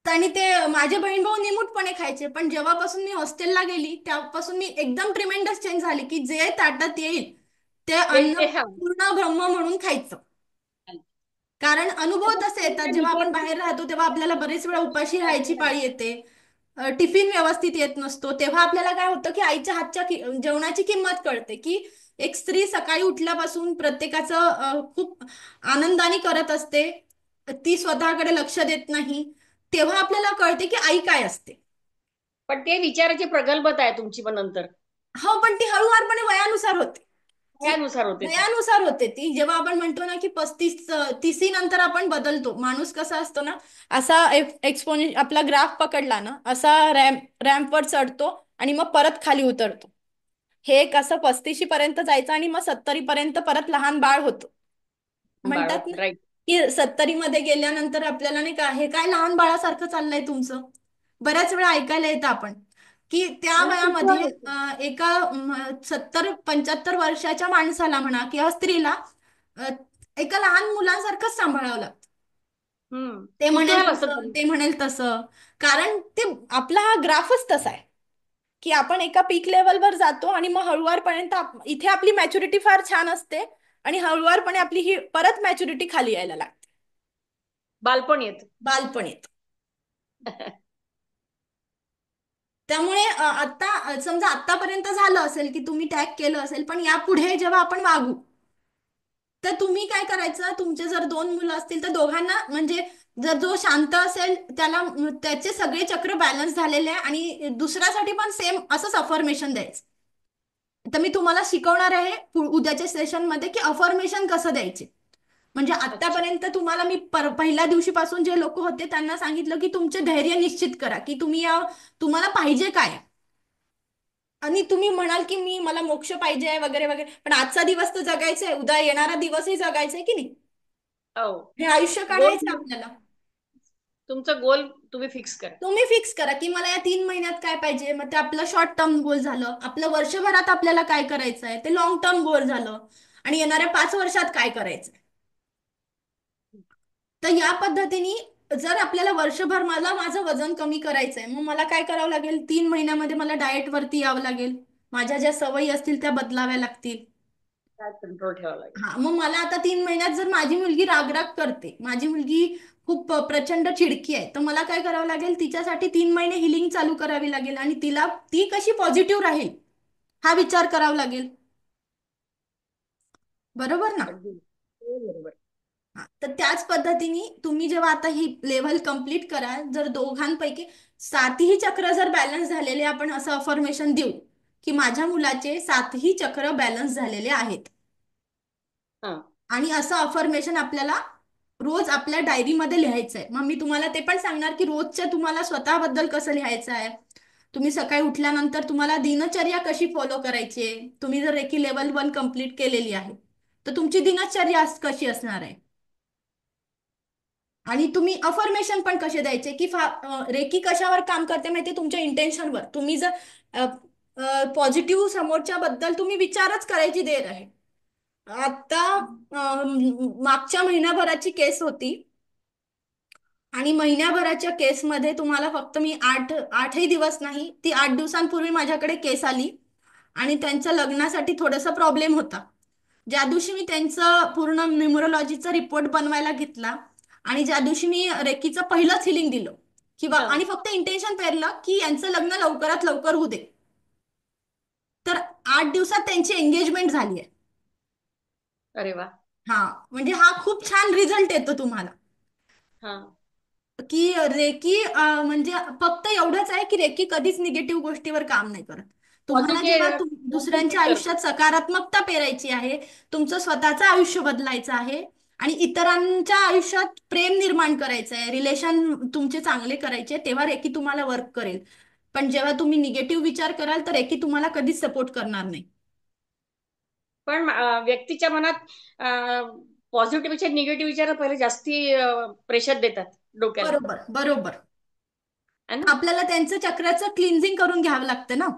आणि ते माझे बहीण भाऊ निमूटपणे खायचे. पण जेव्हापासून मी हॉस्टेलला गेली तेव्हापासून मी एकदम ट्रिमेंडस चेंज झाली की जे ताटात येईल ते अन्न ते हा. पूर्ण ब्रह्म म्हणून खायचं. कारण अनुभव तसे येतात, जेव्हा आपण बाहेर राहतो तेव्हा आपल्याला बरेच वेळा उपाशी राहायची पाळी येते, टिफिन व्यवस्थित येत नसतो, तेव्हा आपल्याला काय होतं की आईच्या हातच्या जेवणाची किंमत कळते. की एक स्त्री सकाळी उठल्यापासून प्रत्येकाचं खूप आनंदाने करत असते, ती स्वतःकडे लक्ष देत नाही, तेव्हा आपल्याला कळते की आई काय असते. पण ते विचाराची प्रगल्भता आहे तुमची पण नंतर. हो, पण ती हळूवारपणे वयानुसार होते. त्यानुसार होते ती. वयानुसार होते ती. जेव्हा आपण म्हणतो ना की 35-30 नंतर आपण बदलतो, माणूस कसा असतो ना, असा आपला ग्राफ पकडला ना असा रॅम्पवर चढतो आणि मग परत खाली उतरतो. हे एक असं 35 पर्यंत जायचं आणि मग 70 पर्यंत परत लहान बाळ होतं बाळ म्हणतात होते. ना. राईट. की 70मध्ये गेल्यानंतर आपल्याला नाही का हे काय लहान बाळासारखं चाललंय तुमचं. बऱ्याच वेळा ऐकायला येतं आपण की त्या मला वयामध्ये खूप आवडतं. एका 70-75 वर्षाच्या माणसाला म्हणा किंवा स्त्रीला अ, एका लहान मुलांसारखंच सांभाळावं लागतं. ते म्हणेल कुतूहल असतं तसं, त्यांना. ते म्हणेल तसं. कारण ते आपला हा ग्राफच तसा आहे की आपण एका पीक लेवलवर जातो आणि मग हळुवारपर्यंत इथे आपली मॅच्युरिटी फार छान असते आणि हळुवारपणे आपली ही परत मॅच्युरिटी खाली यायला लागते. बालपण येत. बालपणीत. त्यामुळे आता समजा आतापर्यंत झालं असेल की तुम्ही टॅग केलं असेल, पण यापुढे जेव्हा आपण वागू तर तुम्ही काय करायचं, तुमचे जर 2 मुलं असतील तर दोघांना म्हणजे जर जो शांत असेल त्याला त्याचे सगळे चक्र बॅलन्स झालेले आहे आणि दुसऱ्यासाठी पण सेम असंच अफर्मेशन द्यायचं. तर मी तुम्हाला शिकवणार आहे उद्याच्या सेशनमध्ये की अफर्मेशन कसं द्यायचे. म्हणजे अच्छा. आतापर्यंत तुम्हाला मी पहिल्या दिवशीपासून जे लोक होते त्यांना सांगितलं की तुमचे धैर्य निश्चित करा की तुम्हाला पाहिजे काय. आणि तुम्ही म्हणाल की मला मोक्ष पाहिजे आहे वगैरे वगैरे, पण आजचा दिवस तर जगायचा आहे, उद्या येणारा दिवसही जगायचा आहे की नाही. हो. हे आयुष्य गोल काढायचं आपल्याला. तुमचं गोल तुम्ही फिक्स करा. तुम्ही फिक्स करा की मला या 3 महिन्यात काय पाहिजे, मग ते आपलं शॉर्ट टर्म गोल झालं. आपलं वर्षभरात आपल्याला काय करायचं आहे ते लॉंग टर्म गोल झालं. आणि येणाऱ्या 5 वर्षात काय करायचं. तर या पद्धतीने जर आपल्याला वर्षभर मला माझं वजन कमी करायचंय, मग मला काय करावं लागेल, 3 महिन्यामध्ये मला डाएट वरती यावं लागेल. माझ्या ज्या सवयी असतील त्या बदलाव्या लागतील. काय कंट्रोल ठेवावा लागेल. हा, मग मला आता 3 महिन्यात जर माझी मुलगी रागराग करते, माझी मुलगी खूप प्रचंड चिडकी आहे, तर मला काय करावं लागेल, तिच्यासाठी 3 महिने हिलिंग चालू करावी लागेल आणि ती कशी पॉझिटिव्ह राहील हा विचार करावा लागेल. बरोबर ना. अगदी हो, बरोबर. हा, तर त्याच पद्धतीने तुम्ही जेव्हा आता ही लेव्हल कंप्लीट कराल, जर दोघांपैकी 7ही चक्र जर बॅलन्स झालेले, आपण असं अफर्मेशन देऊ की माझ्या मुलाचे 7ही चक्र बॅलन्स झालेले आहेत. हा. आणि असं अफर्मेशन आपल्याला रोज आपल्या डायरीमध्ये लिहायचं आहे. मग मी तुम्हाला ते पण सांगणार की रोजच्या तुम्हाला स्वतःबद्दल कसं लिहायचं आहे. तुम्ही सकाळी उठल्यानंतर तुम्हाला दिनचर्या कशी फॉलो करायची आहे. तुम्ही जर रेकी लेवल 1 कंप्लीट केलेली आहे तर तुमची दिनचर्या कशी असणार आहे. आणि तुम्ही अफर्मेशन पण कसे द्यायचे की रेकी कशावर काम करते माहिती, तुमच्या इंटेन्शनवर. तुम्ही जर पॉझिटिव्ह समोरच्या बद्दल तुम्ही विचारच करायची देर आहे. आता मागच्या महिन्याभराची केस होती आणि महिन्याभराच्या केसमध्ये तुम्हाला फक्त मी 8ही दिवस नाही, ती 8 दिवसांपूर्वी माझ्याकडे केस आली आणि त्यांच्या लग्नासाठी थोडासा प्रॉब्लेम होता. ज्या दिवशी मी त्यांचं पूर्ण न्यूमरोलॉजीचा रिपोर्ट बनवायला घेतला आणि ज्या दिवशी मी रेकीचं पहिलंच हिलिंग दिलं किंवा हा. आणि फक्त इंटेन्शन पेरलं की यांचं लग्न लवकरात लवकर होऊ दे, तर 8 दिवसात त्यांची एंगेजमेंट झाली आहे. अरे वा. हा, म्हणजे हा खूप छान रिझल्ट येतो तुम्हाला हा. की रेकी म्हणजे फक्त एवढंच आहे की रेकी कधीच निगेटिव्ह गोष्टीवर काम नाही करत. तुम्हाला जेव्हा पॉझिटिव्ह दुसऱ्यांच्या पॉझिटिव्ह करतो. आयुष्यात सकारात्मकता पेरायची आहे, तुमचं स्वतःचं आयुष्य बदलायचं आहे आणि इतरांच्या आयुष्यात प्रेम निर्माण करायचं आहे, रिलेशन तुमचे चांगले करायचे, तेव्हा रेकी तुम्हाला वर्क करेल. पण जेव्हा तुम्ही निगेटिव्ह विचार कराल तर रेकी तुम्हाला कधीच सपोर्ट करणार नाही. पण व्यक्तीच्या मनात पॉझिटिव्हच्या निगेटिव्ह विचार पहिले जास्ती प्रेशर देतात डोक्याला. बरोबर बरोबर. है ना. आपल्याला त्यांचं चक्राचं क्लिन्झिंग करून घ्यावं लागतं ना.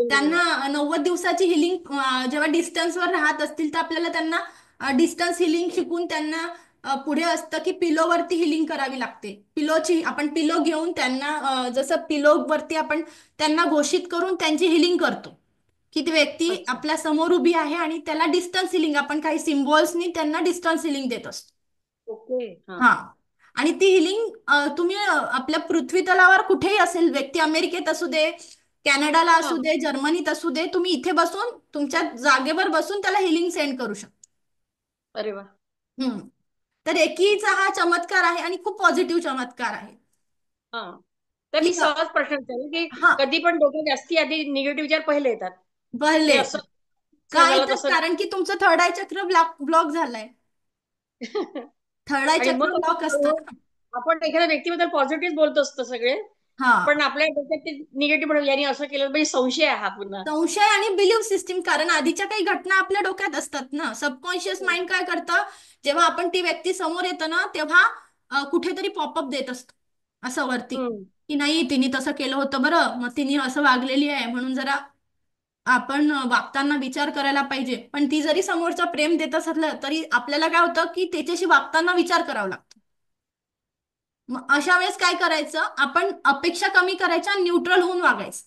त्यांना 90 दिवसाची हिलिंग जेव्हा डिस्टन्सवर राहत असतील तर आपल्याला त्यांना डिस्टन्स हिलिंग शिकून त्यांना पुढे असतं की पिलोवरती हिलिंग करावी लागते. पिलोची आपण पिलो घेऊन त्यांना जसं पिलोवरती आपण त्यांना घोषित करून त्यांची हिलिंग करतो की ती व्यक्ती अच्छा. आपल्या समोर उभी आहे आणि त्याला डिस्टन्स हिलिंग आपण काही सिम्बॉल्सनी त्यांना डिस्टन्स हिलिंग देत असतो. ओके. हा. हा, आणि ती हिलिंग तुम्ही आपल्या पृथ्वी तलावर कुठेही असेल, व्यक्ती अमेरिकेत असू दे, कॅनडाला हा. असू दे, जर्मनीत असू दे, तुम्ही इथे बसून तुमच्या जागेवर बसून त्याला हिलिंग सेंड करू शकता. अरे वा. हम्म. तर एकीचा हा चमत्कार आहे आणि खूप पॉझिटिव्ह चमत्कार आहे हा. तर की मी सहज प्रश्न विचारले की हा कधी पण डोक्यात जास्ती आधी निगेटिव्ह विचार पहिले येतात की भले असं काय झालं तर तसं. कारण की तुमचं थर्ड आय चक्र ब्लॉक झालंय. थर्ड आय आणि चक्र मग ब्लॉक असतं ना. आपण एखाद्या व्यक्तीबद्दल पॉझिटिव्ह बोलत असतो सगळे हा, पण आपल्या डोक्यात ते निगेटिव्ह म्हणून यांनी असं केलं म्हणजे संशय आहे हा पुन्हा. संशय आणि बिलीव्ह सिस्टीम, कारण आधीच्या काही घटना आपल्या डोक्यात असतात ना. सबकॉन्शियस हो. माइंड काय करतं, जेव्हा आपण ती व्यक्ती समोर येतं ना तेव्हा कुठेतरी पॉपअप देत असतो असं वरती, हम्म. की नाही तिने तसं केलं होतं बरं, मग तिने असं वागलेली आहे म्हणून जरा आपण वागताना विचार करायला पाहिजे. पण ती जरी समोरचा प्रेम देत असलं तरी आपल्याला काय होतं की त्याच्याशी वागताना विचार करावा लागतो. मग अशा वेळेस काय करायचं, आपण अपेक्षा कमी करायच्या, न्यूट्रल होऊन वागायचं.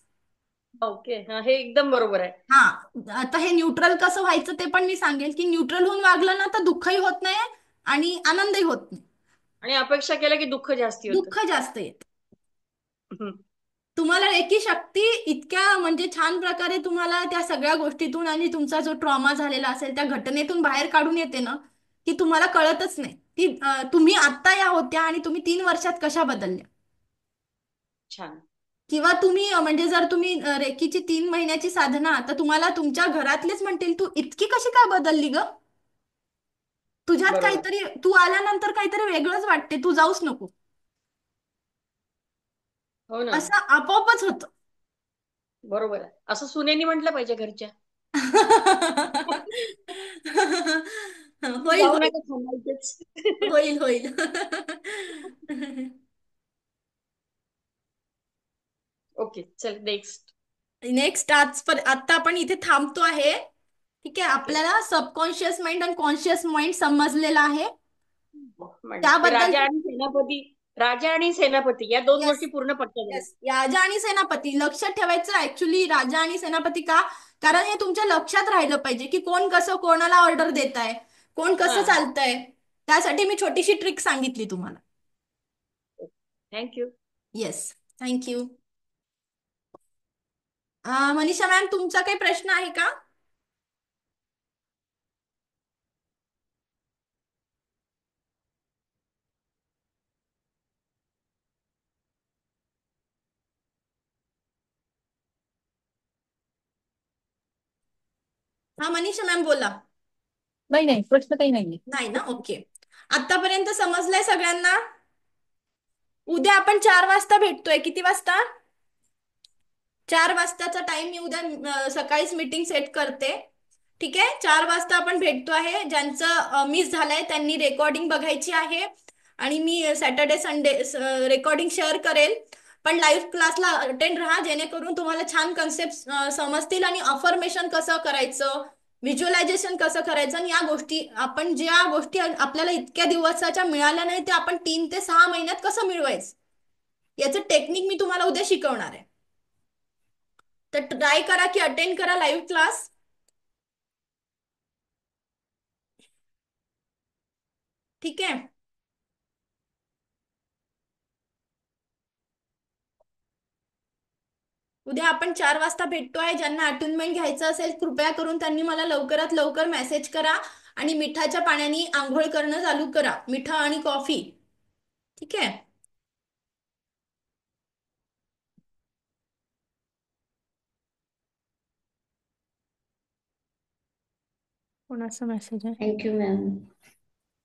ओके, हा हे एकदम बरोबर आहे. हा, आता हे न्यूट्रल कसं व्हायचं ते पण मी सांगेल, की न्यूट्रल होऊन वागलं ना तर दुःखही होत नाही आणि आनंदही होत नाही, आणि अपेक्षा केलं की दुःख जास्ती होतं. दुःख जास्त येत. हम्म. तुम्हाला एकी शक्ती इतक्या म्हणजे छान प्रकारे तुम्हाला त्या सगळ्या गोष्टीतून आणि तुमचा जो ट्रॉमा झालेला असेल त्या घटनेतून बाहेर काढून येते ना, की तुम्हाला कळतच नाही की तुम्ही आत्ता या होत्या आणि तुम्ही 3 वर्षात कशा बदलल्या. छान. किंवा तुम्ही म्हणजे जर तुम्ही रेकीची 3 महिन्याची साधना, तर तुम्हाला तुमच्या घरातलेच म्हणतील तू इतकी कशी काय बदलली ग, तुझ्यात बरोबर. काहीतरी, तू आल्यानंतर काहीतरी वेगळंच वाटते, तू जाऊच नको, हो ना. असं आपोआपच होतं. बरोबर आहे, असं सुनेनी म्हटलं पाहिजे घरच्या. होईल जाऊ होईल नका थांबायचेच. होईल होईल. ओके, चल नेक्स्ट. नेक्स्ट, आता आपण इथे थांबतो आहे. ठीक आहे, ओके. आपल्याला सबकॉन्शियस माइंड आणि कॉन्शियस माइंड समजलेला आहे. म्हणजे ते त्याबद्दल राजा आणि सेनापती, राजा आणि सेनापती या दोन येस गोष्टी पूर्ण पटल्या झाल्या. येस, राजा आणि सेनापती लक्षात ठेवायचं. ऍक्च्युली राजा आणि सेनापती का, कारण हे तुमच्या लक्षात राहिलं पाहिजे की कोण कसं कोणाला ऑर्डर देत आहे, कोण कसं हा, चालतंय. त्यासाठी मी छोटीशी ट्रिक सांगितली तुम्हाला. Thank you. Yes, thank you. Manisha ma'am, तुमचा काही प्रश्न आहे का? हा मनीषा मॅम बोला. नाही नाही, प्रश्न काही नाहीये. नाही ना, ओके. आतापर्यंत समजलंय सगळ्यांना. उद्या आपण 4 वाजता भेटतोय. किती वाजता? 4 वाजताचा टाइम मी उद्या सकाळीच मीटिंग सेट करते. ठीक आहे, 4 वाजता आपण भेटतो आहे. ज्यांचं मिस झालंय त्यांनी रेकॉर्डिंग बघायची आहे आणि मी सॅटर्डे संडे रेकॉर्डिंग शेअर करेल. पण लाईव्ह क्लासला अटेंड राहा, जेणेकरून तुम्हाला छान कन्सेप्ट समजतील आणि अफर्मेशन कसं करायचं, व्हिज्युअलायझेशन कसं करायचं, आणि या गोष्टी आपण, ज्या गोष्टी आपल्याला इतक्या दिवसाच्या मिळाल्या नाही त्या आपण 3 ते 6 महिन्यात कसं मिळवायचं, याचं टेक्निक मी तुम्हाला उद्या शिकवणार आहे. तर ट्राय करा की अटेंड करा लाईव्ह क्लास. ठीक आहे. उद्या आपण 4 वाजता भेटतोय. ज्यांना अटेंडमेंट घ्यायचं असेल कृपया करून त्यांनी मला लवकरात लवकर मेसेज करा आणि मिठाच्या पाण्याने आंघोळ करणं चालू करा, मिठा आणि कॉफी. ठीक आहे. कोणाचा मेसेज आहे? Thank you ma'am.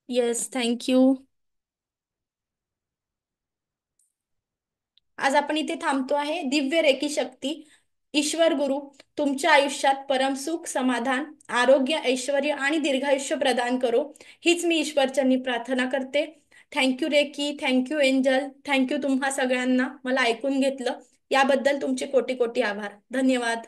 Yes, thank you. आज आपण इथे थांबतो आहे. दिव्य रेकी शक्ती ईश्वर गुरु तुमच्या आयुष्यात परमसुख, समाधान, आरोग्य, ऐश्वर आणि दीर्घायुष्य प्रदान करो, हीच मी ईश्वरचरणी प्रार्थना करते. Thank you reiki, thank you angel, thank you तुम्हा सगळ्यांना मला ऐकून घेतलं याबद्दल तुमचे कोटी कोटी आभार. धन्यवाद.